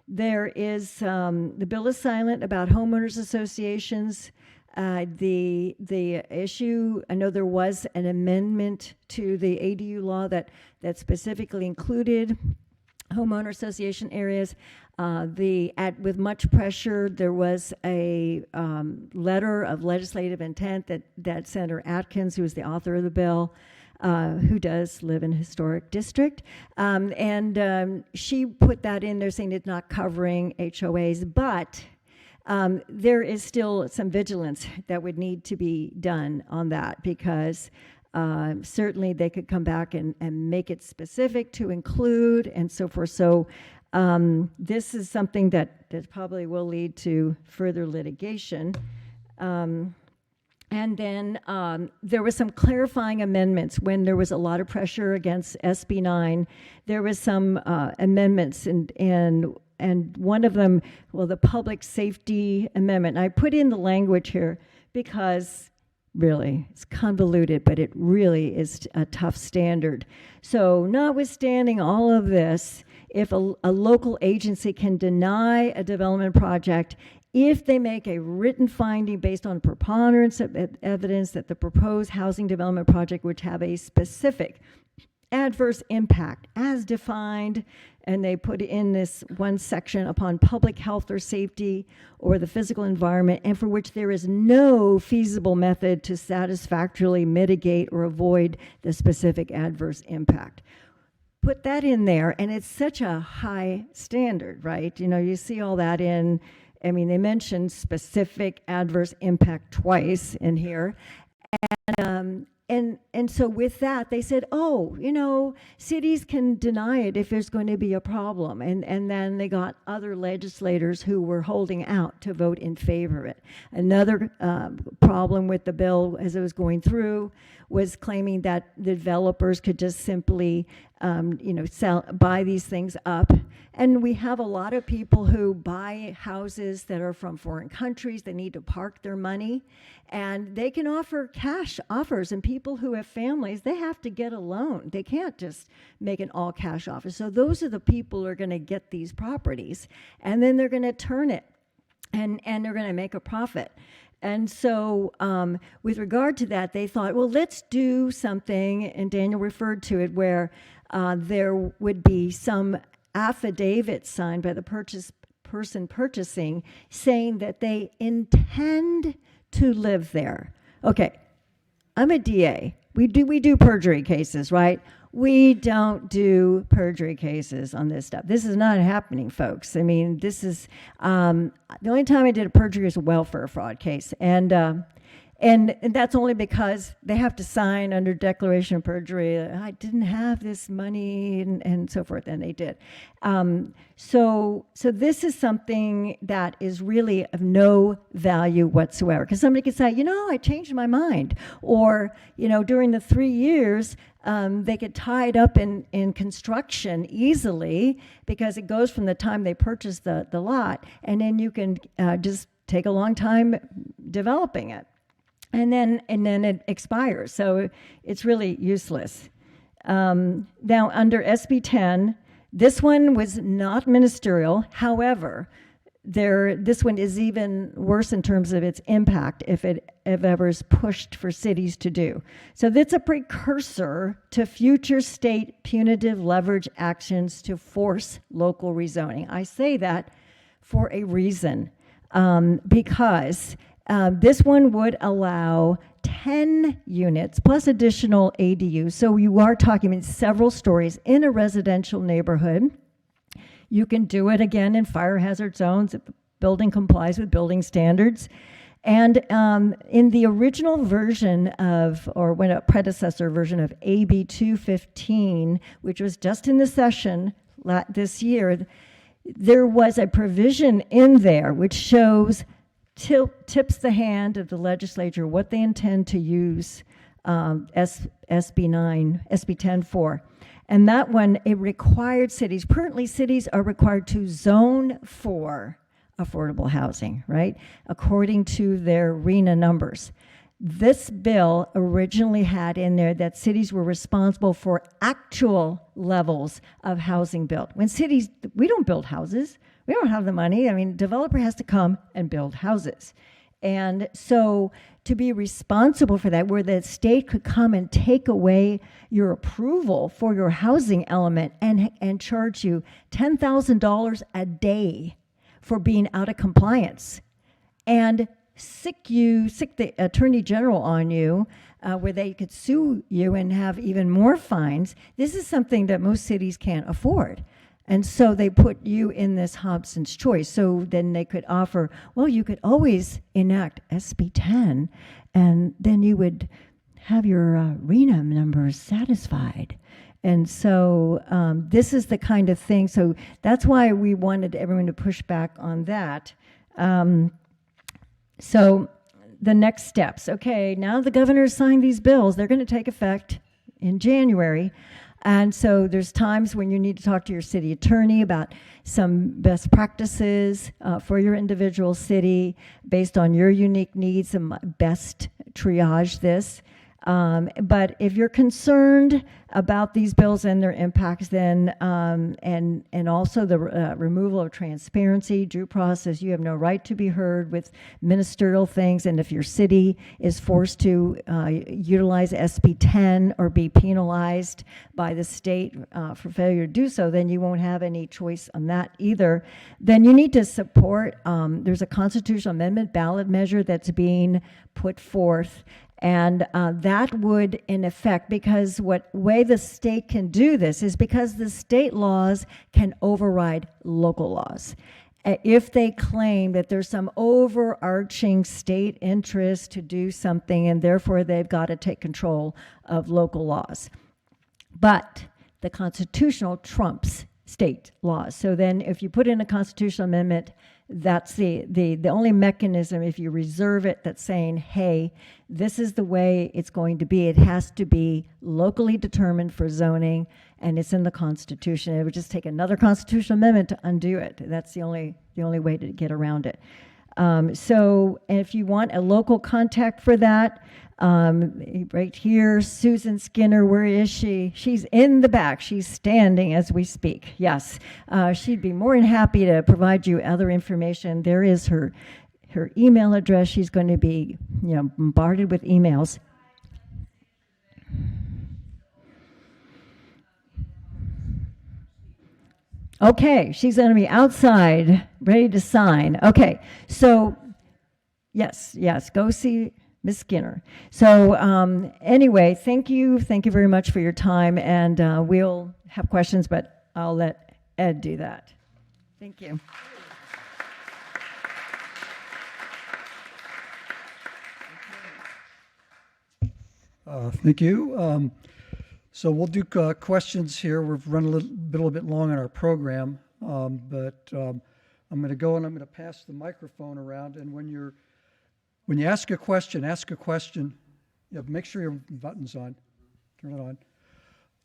there is the bill is silent about homeowners associations. The issue, I know there was an amendment to the ADU law that specifically included homeowner association areas. With much pressure, there was a letter of legislative intent that Senator Atkins, who is the author of the bill, who does live in a historic district, and she put that in there saying it's not covering HOAs, but there is still some vigilance that would need to be done on that, because certainly they could come back and make it specific to include and so forth. So this is something that probably will lead to further litigation. And then there was some clarifying amendments when there was a lot of pressure against SB 9. There was some amendments, and one of them, well, the public safety amendment. And I put in the language here because really it's convoluted, but it really is a tough standard. So notwithstanding all of this, if a local agency can deny a development project if they make a written finding based on preponderance of evidence that the proposed housing development project would have a specific adverse impact as defined, and they put in this one section upon public health or safety or the physical environment, and for which there is no feasible method to satisfactorily mitigate or avoid the specific adverse impact. Put that in there, and it's such a high standard, right? You know, you see all that in, I mean, they mentioned specific adverse impact twice in here. And so with that, they said, oh, you know, cities can deny it if there's going to be a problem. And then they got other legislators who were holding out to vote in favor of it. Another problem with the bill as it was going through was claiming that the developers could just simply, buy these things up. And we have a lot of people who buy houses that are from foreign countries. They need to park their money, and they can offer cash offers. And people who have families, they have to get a loan. They can't just make an all cash offer. So those are the people who are going to get these properties, and then they're going to turn it, and they're going to make a profit. And so with regard to that, they thought, well, let's do something, and Daniel referred to it, where there would be some affidavit signed by the person purchasing saying that they intend to live there. Okay, I'm a DA. We do perjury cases, right? We don't do perjury cases on this stuff. This is not happening, folks. I mean, this is the only time I did a perjury was a welfare fraud case, and that's only because they have to sign under declaration of perjury. I didn't have this money and so forth, and they did. So this is something that is really of no value whatsoever. Because somebody could say, I changed my mind. Or, during the 3 years, they get tied up in construction easily because it goes from the time they purchase the lot, and then you can just take a long time developing it. And then it expires, so it's really useless. Now, under SB 10, this one was not ministerial. However, this one is even worse in terms of its impact if ever is pushed for cities to do. So that's a precursor to future state punitive leverage actions to force local rezoning. I say that for a reason, because this one would allow 10 units plus additional ADUs. So you are talking about several stories in a residential neighborhood. You can do it again in fire hazard zones if the building complies with building standards. And in the original version when a predecessor version of AB 215, which was just in the session this year, there was a provision in there which shows tips the hand of the legislature what they intend to use SB 10 for. And that one, it required cities. Currently, cities are required to zone for affordable housing, right? According to their RENA numbers. This bill originally had in there that cities were responsible for actual levels of housing built. When cities, we don't build houses. We don't have the money. I mean, developer has to come and build houses. And so to be responsible for that, where the state could come and take away your approval for your housing element and charge you $10,000 a day for being out of compliance, and sick the attorney general on you, where they could sue you and have even more fines. This is something that most cities can't afford. And so they put you in this Hobson's choice. So then they could offer, well, you could always enact SB 10, and then you would have your RENA numbers satisfied. And so this is the kind of thing. So that's why we wanted everyone to push back on that. So the next steps. Okay, now the governor signed these bills. They're going to take effect in January. And so there's times when you need to talk to your city attorney about some best practices for your individual city based on your unique needs and best triage this. But if you're concerned about these bills and their impacts, then and also the removal of transparency, due process, you have no right to be heard with ministerial things. And if your city is forced to utilize SB 10 or be penalized by the state for failure to do so, then you won't have any choice on that either. Then you need to support. There's a constitutional amendment ballot measure that's being put forth. And that would, in effect, because what way the state can do this is because the state laws can override local laws. If they claim that there's some overarching state interest to do something and therefore they've got to take control of local laws. But the constitutional trumps state laws. So then if you put in a constitutional amendment, that's the only mechanism, if you reserve it, that's saying, hey, this is the way it's going to be. It has to be locally determined for zoning, and it's in the Constitution. It would just take another constitutional amendment to undo it. That's the only way to get around it. So if you want a local contact for that, right here, Susan Skinner, where is she? She's in the back. She's standing as we speak. Yes. She'd be more than happy to provide you other information. There is her email address. She's going to be, bombarded with emails. Okay, she's going to be outside, ready to sign. Okay, so yes, go see Ms. Skinner. So anyway, thank you very much for your time, and we'll have questions, but I'll let Ed do that. Thank you. Thank you. So we'll do questions here. We've run a little bit long on our program, but I'm going to go and I'm going to pass the microphone around. And when you ask a question, make sure your button's on, turn it on.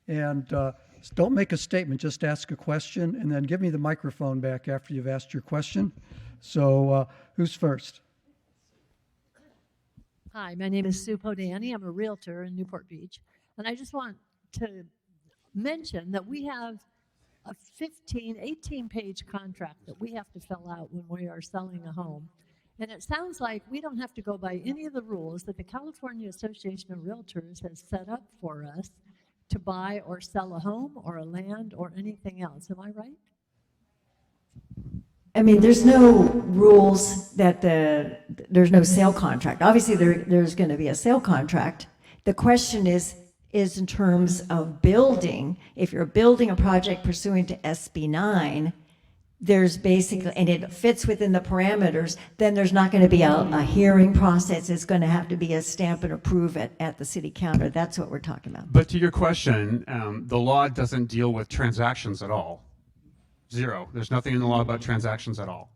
And don't make a statement, just ask a question, and then give me the microphone back after you've asked your question. So who's first? Hi, my name is Sue Podani. I'm a realtor in Newport Beach. And I just want to mention that we have a 18-page contract that we have to fill out when we are selling a home. And it sounds like we don't have to go by any of the rules that the California Association of Realtors has set up for us to buy or sell a home or a land or anything else. Am I right? I mean, there's no rules that there's no sale contract. Obviously, there's going to be a sale contract. The question is in terms of building. If you're building a project pursuant to SB 9, there's basically, and it fits within the parameters, then there's not going to be a hearing process. It's going to have to be a stamp and approve it at the city counter. That's what we're talking about. But to your question, the law doesn't deal with transactions at all. Zero. There's nothing in the law about transactions at all.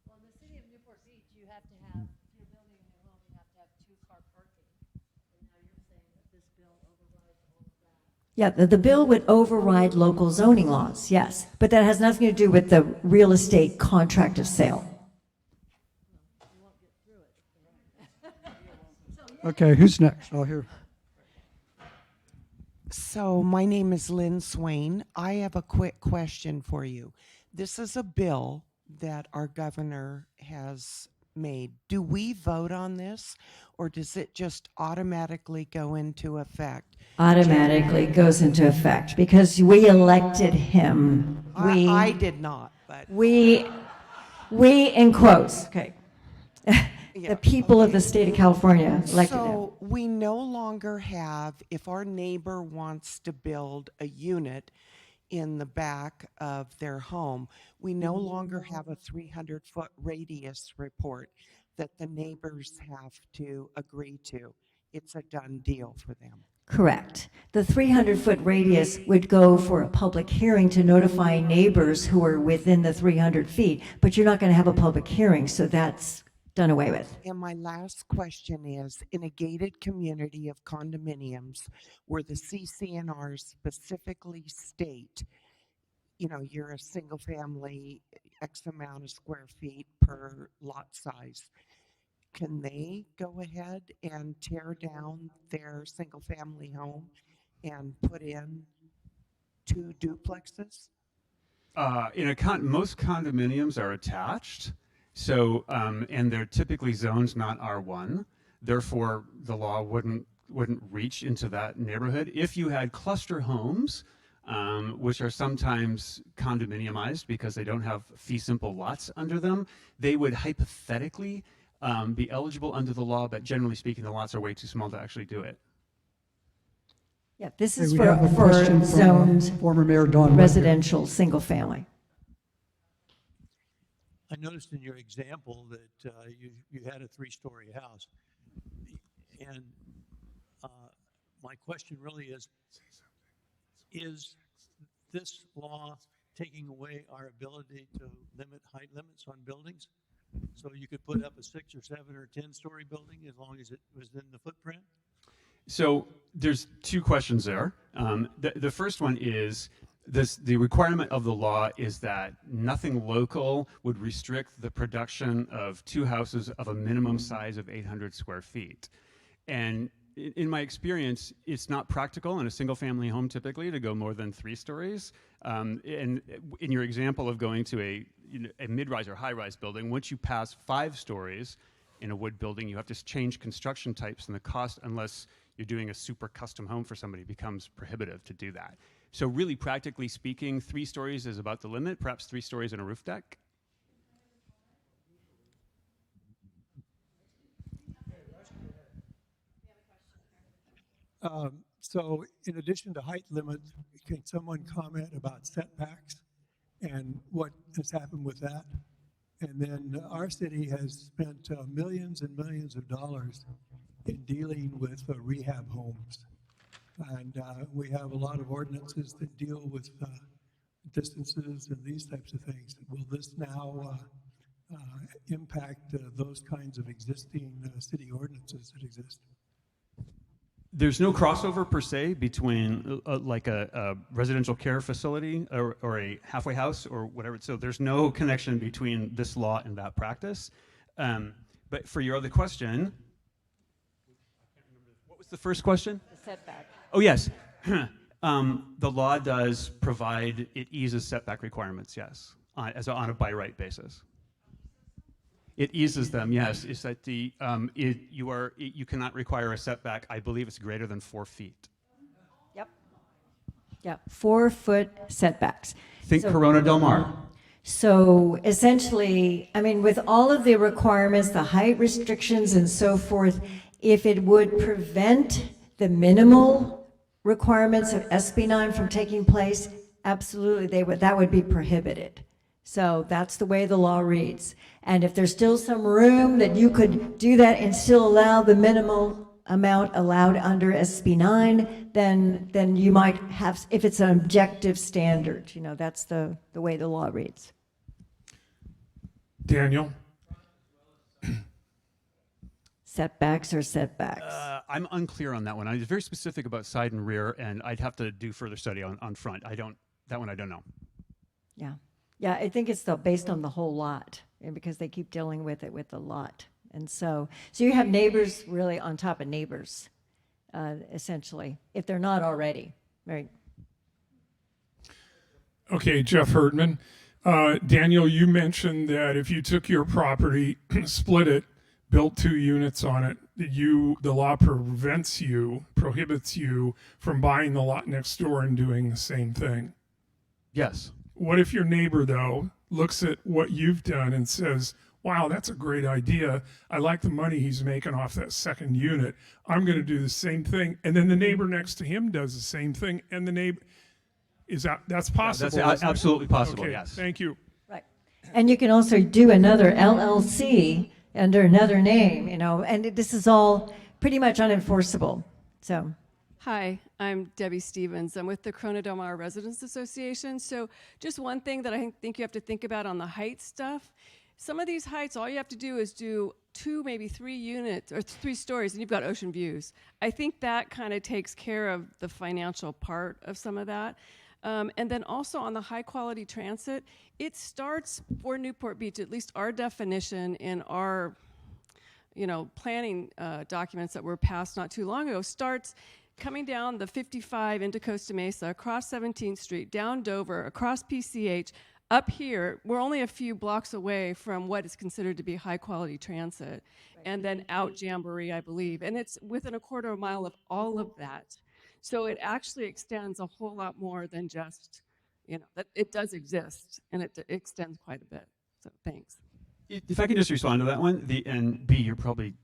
Well, in the city of Newport Beach, you have to have, if you're building a new home, you have to have 2-car parking. And now you're saying that this bill overrides all of that. Yeah, the bill would override local zoning laws, yes. But that has nothing to do with the real estate contract of sale. Okay, who's next? Oh, here. So my name is Lynn Swain. I have a quick question for you. This is a bill that our governor has made. Do we vote on this, or does it just automatically go into effect? Automatically goes into effect because we elected him. I did not, but We in quotes, okay. The people of the state of California elected him. so we no longer have, if our neighbor wants to build a unit in the back of their home, we no longer have a 300-foot radius report that the neighbors have to agree to. It's a done deal for them. Correct. The 300-foot radius would go for a public hearing to notify neighbors who are within the 300 feet, but you're not going to have a public hearing, so that's done away with. And my last question is, in a gated community of condominiums where the CCNRs specifically state, you know, you're a single family, X amount of square feet per lot size, can they go ahead and tear down their single family home and put in 2 duplexes? Most condominiums are attached, so and they're typically zones not R1. Therefore, the law wouldn't reach into that neighborhood. If you had cluster homes, which are sometimes condominiumized because they don't have fee simple lots under them, they would hypothetically be eligible under the law, but generally speaking, the lots are way too small to actually do it. Yeah, this Okay, is we have a for question from zoned former Mayor Don Whittier. residential, single family. I noticed in your example that you had a 3-story house. And my question really is this law taking away our ability to limit height limits on buildings? So you could put up a 6 or 7 or 10-story building as long as it was in the footprint? So there's 2 questions there. The first one is the requirement of the law is that nothing local would restrict the production of 2 houses of a minimum size of 800 square feet. And in my experience, it's not practical in a single family home typically to go more than 3 stories. And in your example of going to a mid-rise or high-rise building, once you pass 5 stories in a wood building, you have to change construction types, and the cost, unless you're doing a super custom home for somebody, becomes prohibitive to do that. So really, practically speaking, 3 stories is about the limit, perhaps 3 stories and a roof deck. So in addition to height limits, can someone comment about setbacks and what has happened with that? And then our city has spent millions and millions of dollars in dealing with rehab homes. And we have a lot of ordinances that deal with distances and these types of things. Will this now impact those kinds of existing city ordinances that exist? There's no crossover per se between like a residential care facility or a halfway house or whatever. So there's no connection between this law and that practice. But for your other question, what was the first question? The setback. Oh, yes. The law does provide, it eases setback requirements, yes, on a by right basis. It eases them, yes. Is that you cannot require a setback, I believe it's greater than 4 feet. Yep. Yeah, 4-foot setbacks. Think Corona Del Mar. So essentially, I mean, with all of the requirements, the height restrictions and so forth, if it would prevent the minimal requirements of SB 9 from taking place, absolutely, that would be prohibited. So that's the way the law reads. And if there's still some room that you could do that and still allow the minimal amount allowed under SB 9, then you might have, if it's an objective standard, that's the way the law reads. Daniel? Setbacks or setbacks? I'm unclear on that one. I'm very specific about side and rear, and I'd have to do further study on front. That one I don't know. Yeah. Yeah, I think it's based on the whole lot, and because they keep dealing with it with the lot. And so you have neighbors really on top of neighbors, essentially, if they're not already, right? Okay, Jeff Herdman. Daniel, you mentioned that if you took your property, split it, built 2 units on it, the law prohibits you from buying the lot next door and doing the same thing. Yes. What if your neighbor, though, looks at what you've done and says, wow, that's a great idea. I like the money he's making off that second unit. I'm going to do the same thing. And then the neighbor next to him does the same thing. And the neighbor, that's possible? Yeah, that's absolutely possible, okay, yes. Thank you. Right. And you can also do another LLC under another name, and this is all pretty much unenforceable. So. Hi, I'm Debbie Stevens. I'm with the Corona Del Mar Residents Association. So just one thing that I think you have to think about on the height stuff, Some of these heights, all you have to do is do 2, maybe 3 units or 3 stories, and you've got ocean views. I think that kind of takes care of the financial part of some of that. And then also on the high quality transit, it starts for Newport Beach, at least our definition in our planning documents that were passed not too long ago, starts coming down the 55 into Costa Mesa, across 17th Street, down Dover, across PCH, up here. We're only a few blocks away from what is considered to be high quality transit, and then out Jamboree, I believe. And it's within a quarter of a mile of all of that. So it actually extends a whole lot more than just, that it does exist, and it extends quite a bit. So thanks. If I can just respond to that one, and B, you're probably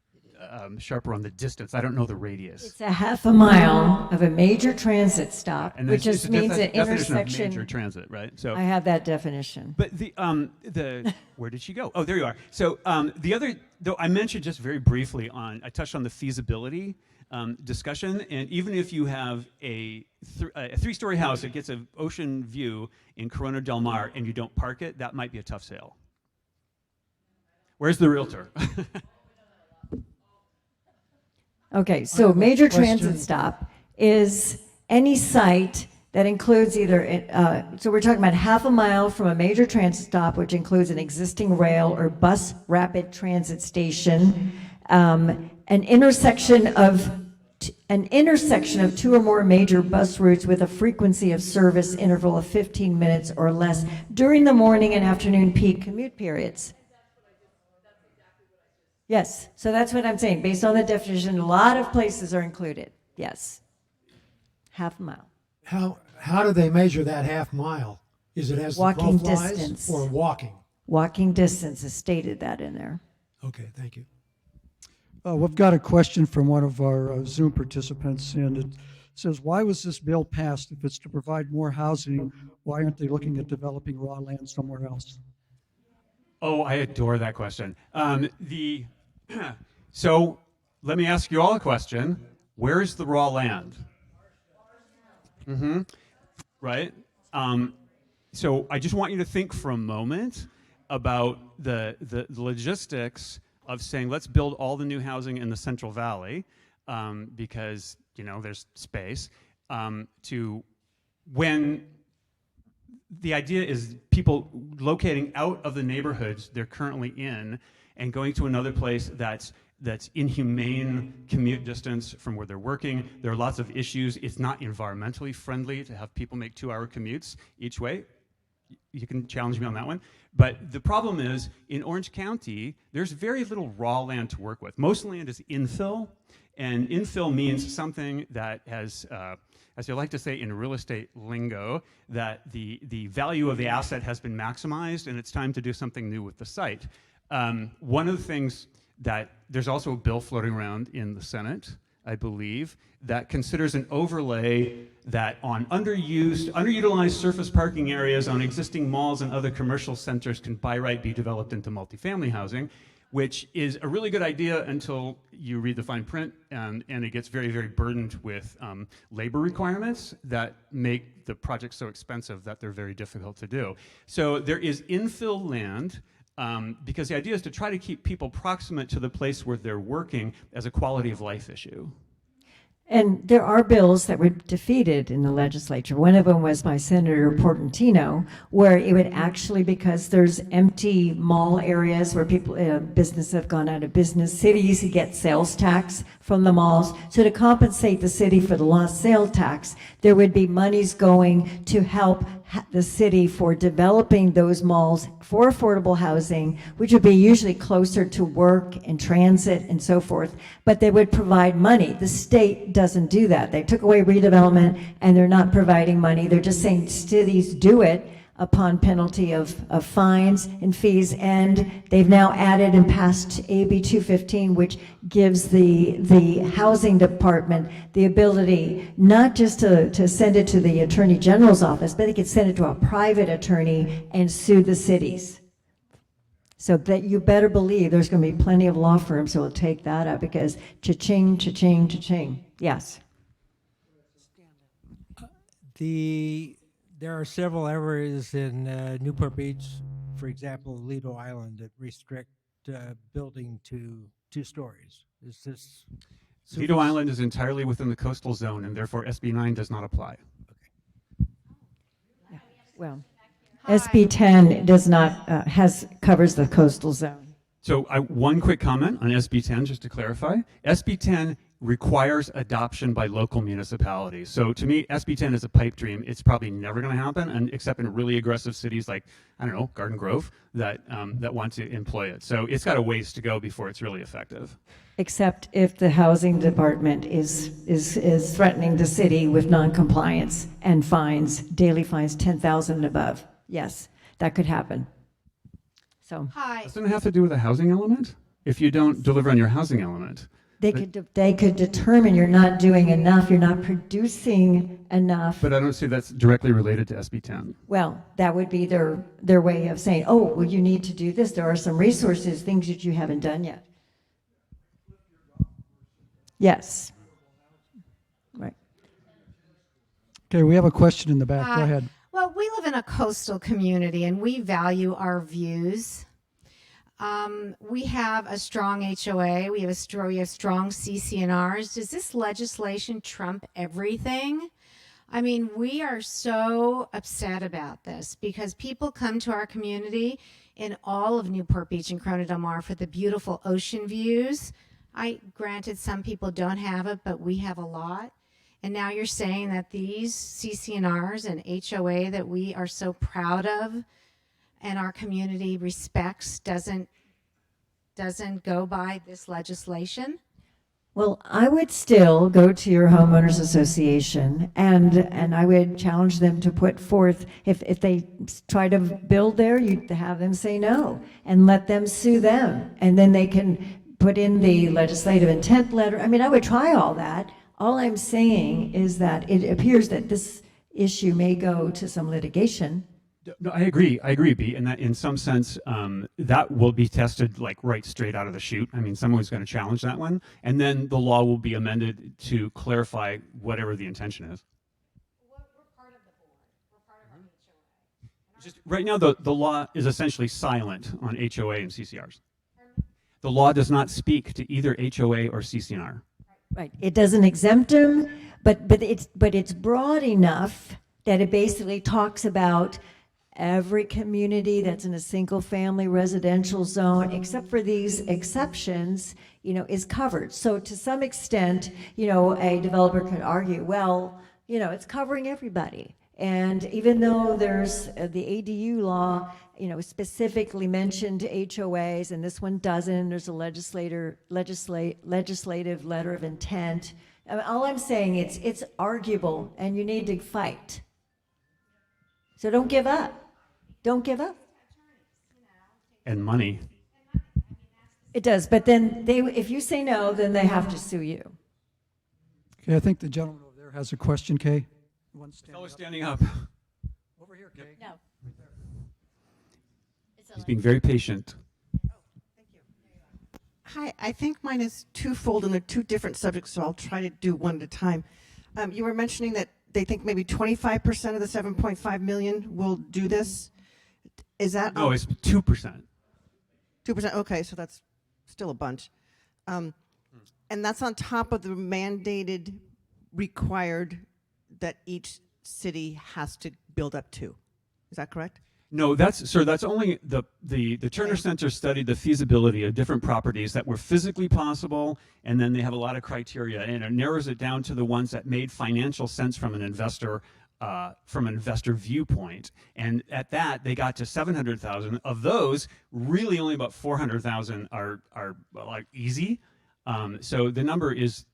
sharper on the distance. I don't know the radius. It's a half a mile of a major transit stop, And which it's just means an definition of intersection. major transit, right? So I have that definition. But where did she go? Oh, there you are. So the other, though, I mentioned just very briefly I touched on the feasibility discussion, and even if you have a 3-story house that gets an ocean view in Corona Del Mar and you don't park it, that might be a tough sale. Where's the realtor? Okay, so major transit stop is any site that includes either, so we're talking about half a mile from a major transit stop, which includes an existing rail or bus rapid transit station, an intersection of 2 or more major bus routes with a frequency of service interval of 15 minutes or less during the morning and afternoon peak commute periods. Yes, so that's what I'm saying. Based on the definition, a lot of places are included. Yes, half a mile. How do they measure that half mile? Is it as the Walking crow flies distance. or walking? Walking distance is stated that in there. Okay, thank you. We've got a question from one of our Zoom participants, and it says, why was this bill passed? If it's to provide more housing, why aren't they looking at developing raw land somewhere else? Oh, I adore that question. So let me ask you all a question. Where's the raw land? Right? So I just want you to think for a moment about the logistics of saying, let's build all the new housing in the Central Valley because, there's space, to when the idea is people locating out of the neighborhoods they're currently in and going to another place that's inhumane commute distance from where they're working. There are lots of issues. It's not environmentally friendly to have people make 2-hour commutes each way. You can challenge me on that one. But the problem is, in Orange County, there's very little raw land to work with. Most land is infill, and infill means something that has, as you like to say in real estate lingo, that the value of the asset has been maximized, and it's time to do something new with the site. One of the things that there's also a bill floating around in the Senate, I believe, that considers an overlay that on underutilized surface parking areas on existing malls and other commercial centers can by right be developed into multifamily housing, which is a really good idea until you read the fine print, and it gets very, very burdened with labor requirements that make the project so expensive that they're very difficult to do. So there is infill land, because the idea is to try to keep people proximate to the place where they're working as a quality of life issue. And there are bills that were defeated in the legislature. One of them was by Senator Portantino, where it would actually, because there's empty mall areas where people, businesses have gone out of business, cities get sales tax from the malls. So to compensate the city for the lost sales tax, there would be monies going to help the city for developing those malls for affordable housing, which would be usually closer to work and transit and so forth, but they would provide money. The state doesn't do that. They took away redevelopment and they're not providing money. They're just saying cities do it upon penalty of fines and fees, and they've now added and passed AB 215, which gives the housing department the ability not just to send it to the Attorney General's office, but they could send it to a private attorney and sue the cities. So that you better believe there's going to be plenty of law firms that will take that up, because cha-ching, cha-ching, cha-ching. Yes. There are several areas in Newport Beach for example, Lido Island that restrict building to 2 stories? Is this Lido Island is entirely within the coastal zone, and therefore SB 9 does not apply. Well, SB 10 does not, covers the coastal zone. So one quick comment on SB 10, just to clarify. SB 10 requires adoption by local municipalities. So to me, SB 10 is a pipe dream. It's probably never going to happen, and except in really aggressive cities like, I don't know, Garden Grove, that want to employ it. So it's got a ways to go before it's really effective. Except if the housing department is threatening the city with noncompliance and fines, daily fines, 10,000 and above. Yes, that could happen. So Hi. Doesn't it have to do with a housing element? If you don't deliver on your housing element. they could determine you're not doing enough, you're not producing enough. But I don't see that's directly related to SB 10. Well, that would be their way of saying, oh, well, you need to do this. There are some resources, things that you haven't done yet. Yes. Right. Okay, we have a question in the back. Go ahead. Well, we live in a coastal community and we value our views. We have a strong HOA. We have strong CC&Rs. Does this legislation trump everything? I mean, we are so upset about this because people come to our community in all of Newport Beach and Corona Del Mar for the beautiful ocean views. Granted, some people don't have it, but we have a lot. And now you're saying that these CC&Rs and HOA that we are so proud of and our community respects doesn't go by this legislation? Well, I would still go to your homeowners association and I would challenge them to put forth, if they try to build there, you have them say no and let them sue them. And then they can put in the legislative intent letter. I mean, I would try all that. All I'm saying is that it appears that this issue may go to some litigation. No, I agree, B, and that in some sense, that will be tested like right straight out of the chute. I mean, someone's going to challenge that one, and then the law will be amended to clarify whatever the intention is. We're part of the board. We're part of our HOA. Just right now, the law is essentially silent on HOA and CCRs. The law does not speak to either HOA or CCR. Right. It doesn't exempt them, but it's broad enough that it basically talks about every community that's in a single family residential zone, except for these exceptions, is covered. So to some extent, a developer could argue, well, it's covering everybody. And even though there's the ADU law, specifically mentioned HOAs, and this one doesn't, there's a legislative letter of intent. All I'm saying, it's arguable, and you need to fight. So don't give up. Don't give up. And money. It does, but then if you say no, then they have to sue you. Okay, I think the gentleman over there has a question, Kay. Fellow standing up. Over here, Kay. No. He's being very patient. Hi, I think mine is twofold and they're two different subjects, so I'll try to do one at a time. You were mentioning that they think maybe 25% of the 7.5 million will do this. Is that? No, it's 2%. 2%, okay, so that's still a bunch. And that's on top of the mandated required that each city has to build up to. Is that correct? No, that's only the Turner Center studied the feasibility of different properties that were physically possible, and then they have a lot of criteria, and it narrows it down to the ones that made financial sense from an investor viewpoint. And at that, they got to 700,000. Of those, really only about 400,000 are like easy. So the number is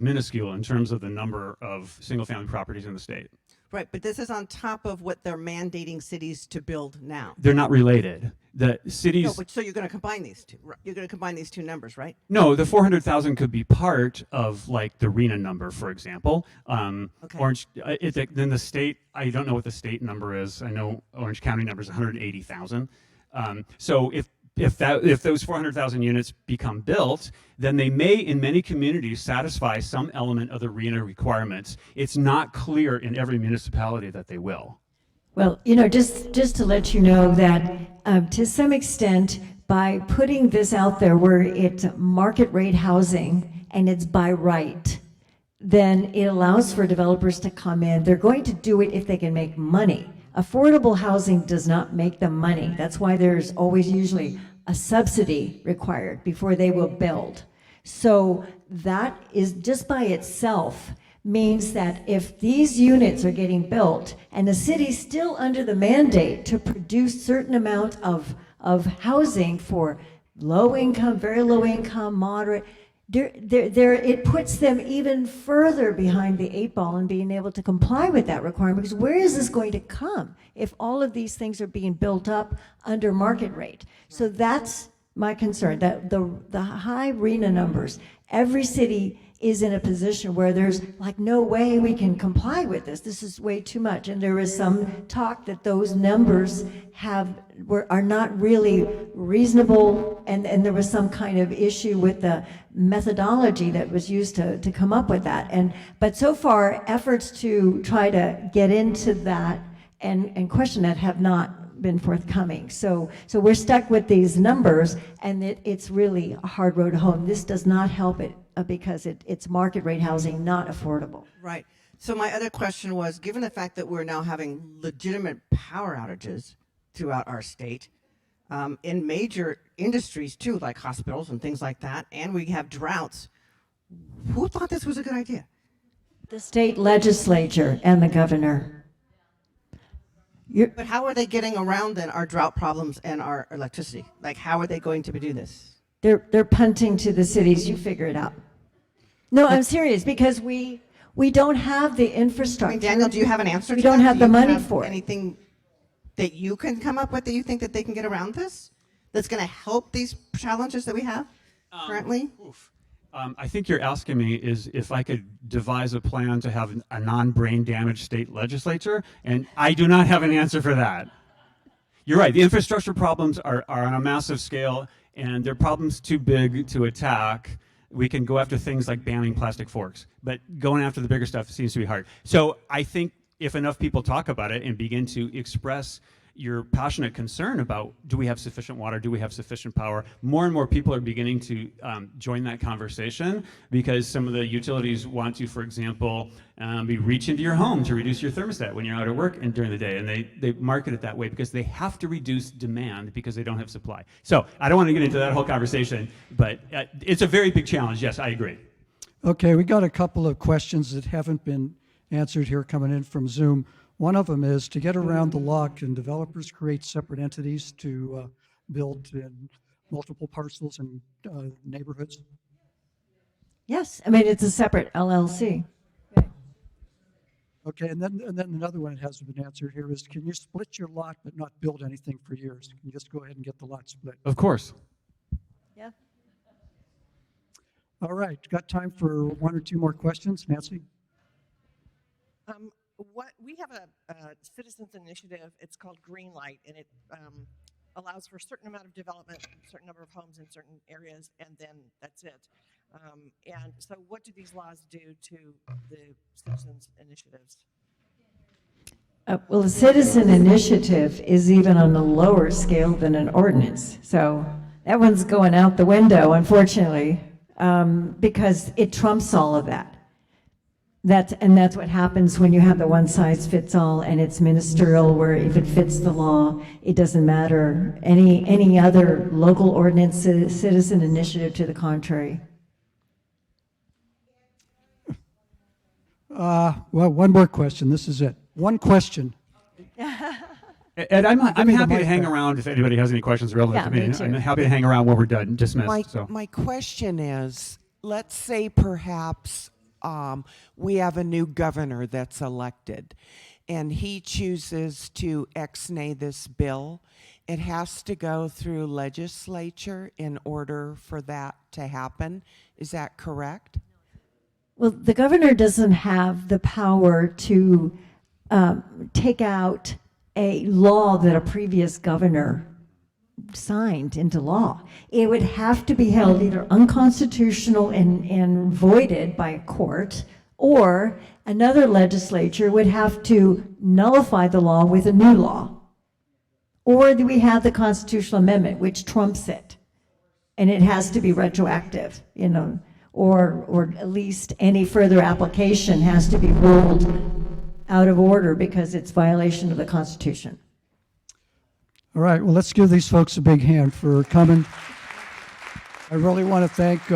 minuscule in terms of the number of single-family properties in the state. Right, but this is on top of what they're mandating cities to build now. They're not related. The cities. No, but so you're going to combine these two. You're going to combine these two numbers, right? No, the 400,000 could be part of like the RENA number, for example. Okay. Orange. Then the state. I don't know what the state number is. I know Orange County number is 180,000. So if those 400,000 units become built, then they may, in many communities, satisfy some element of the RENA requirements. It's not clear in every municipality that they will. Well, just to let you know that to some extent, by putting this out there where it's market rate housing and it's by right, then it allows for developers to come in. They're going to do it if they can make money. Affordable housing does not make them money. That's why there's always usually a subsidy required before they will build. So that is just by itself means that if these units are getting built and the city's still under the mandate to produce certain amount of housing for low income, very low income, moderate, it puts them even further behind the 8 ball in being able to comply with that requirement, because where is this going to come if all of these things are being built up under market rate? So that's my concern, that the high RENA numbers, every city is in a position where there's like no way we can comply with this. This is way too much. And there is some talk that those numbers are not really reasonable, and there was some kind of issue with the methodology that was used to come up with that. But so far, efforts to try to get into that and question that have not been forthcoming. So we're stuck with these numbers, and it's really a hard road home. This does not help it because it's market rate housing, not affordable. Right. So my other question was, given the fact that we're now having legitimate power outages throughout our state, in major industries too, like hospitals and things like that, and we have droughts, who thought this was a good idea? The state legislature and the governor. But how are they getting around then our drought problems and our electricity? Like, how are they going to do this? They're punting to the cities. You figure it out. No, I'm serious, because we don't have the infrastructure. I mean, Daniel, do you have an answer to We don't that? have Do the you money have for it. anything that you can come up with that you think that they can get around this? That's going to help these challenges that we have currently? I think you're asking me is if I could devise a plan to have a non-brain damaged state legislature, and I do not have an answer for that. You're right. The infrastructure problems are on a massive scale, and they're problems too big to attack. We can go after things like banning plastic forks, but going after the bigger stuff seems to be hard. So I think if enough people talk about it and begin to express your passionate concern about, do we have sufficient water, do we have sufficient power, more and more people are beginning to join that conversation, because some of the utilities want to, for example, reach into your home to reduce your thermostat when you're out at work and during the day, and they market it that way because they have to reduce demand because they don't have supply. So I don't want to get into that whole conversation, but it's a very big challenge. Yes, I agree. Okay, we got a couple of questions that haven't been answered here coming in from Zoom. One of them is, to get around the law, can developers create separate entities to build in multiple parcels and neighborhoods? Yes, I mean, it's a separate LLC. Okay, and then another one that hasn't been answered here is, can you split your lot but not build anything for years? Can you just go ahead and get the lot split? Of course. Yeah. All right, got time for one or two more questions. Nancy? What we have a citizens initiative. It's called Green Light, and it allows for a certain amount of development, a certain number of homes in certain areas, and then that's it. And so, what do these laws do to the citizens initiatives? Well, a citizen initiative is even on a lower scale than an ordinance. So that one's going out the window, unfortunately, because it trumps all of that. That's what happens when you have the one size fits all, and it's ministerial, where if it fits the law, it doesn't matter any other local ordinance, citizen initiative to the contrary. Well, one more question. This is it. One question. And I'm happy to hang around if anybody has any questions relevant to me. Me too. I'm happy to hang around when we're done, dismissed. My question is, let's say perhaps we have a new governor that's elected, and he chooses to ex-nay this bill. It has to go through legislature in order for that to happen. Is that correct? Well, the governor doesn't have the power to take out a law that a previous governor signed into law. It would have to be held either unconstitutional and voided by a court, or another legislature would have to nullify the law with a new law. Or do we have the constitutional amendment, which trumps it? And it has to be retroactive, or at least any further application has to be ruled out of order because it's violation of the Constitution. All right, well, let's give these folks a big hand for coming. I really want to thank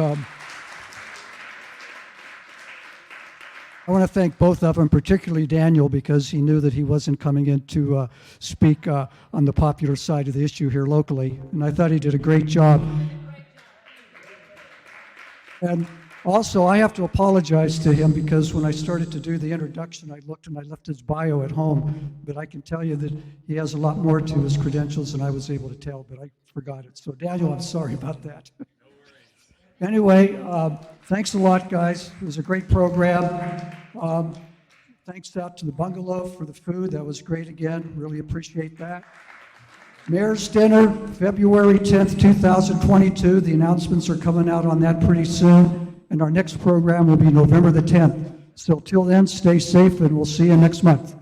both of them, particularly Daniel, because he knew that he wasn't coming in to speak on the popular side of the issue here locally, and I thought he did a great job. And also, I have to apologize to him because when I started to do the introduction, I looked and I left his bio at home, but I can tell you that he has a lot more to his credentials than I was able to tell, but I forgot it. So Daniel, I'm sorry about that. Anyway, thanks a lot, guys. It was a great program. Thanks out to the Bungalow for the food. That was great again. Really appreciate that. Mayor's Dinner, February 10th, 2022. The announcements are coming out on that pretty soon. And our next program will be November the 10th. So till then, stay safe, and we'll see you next month.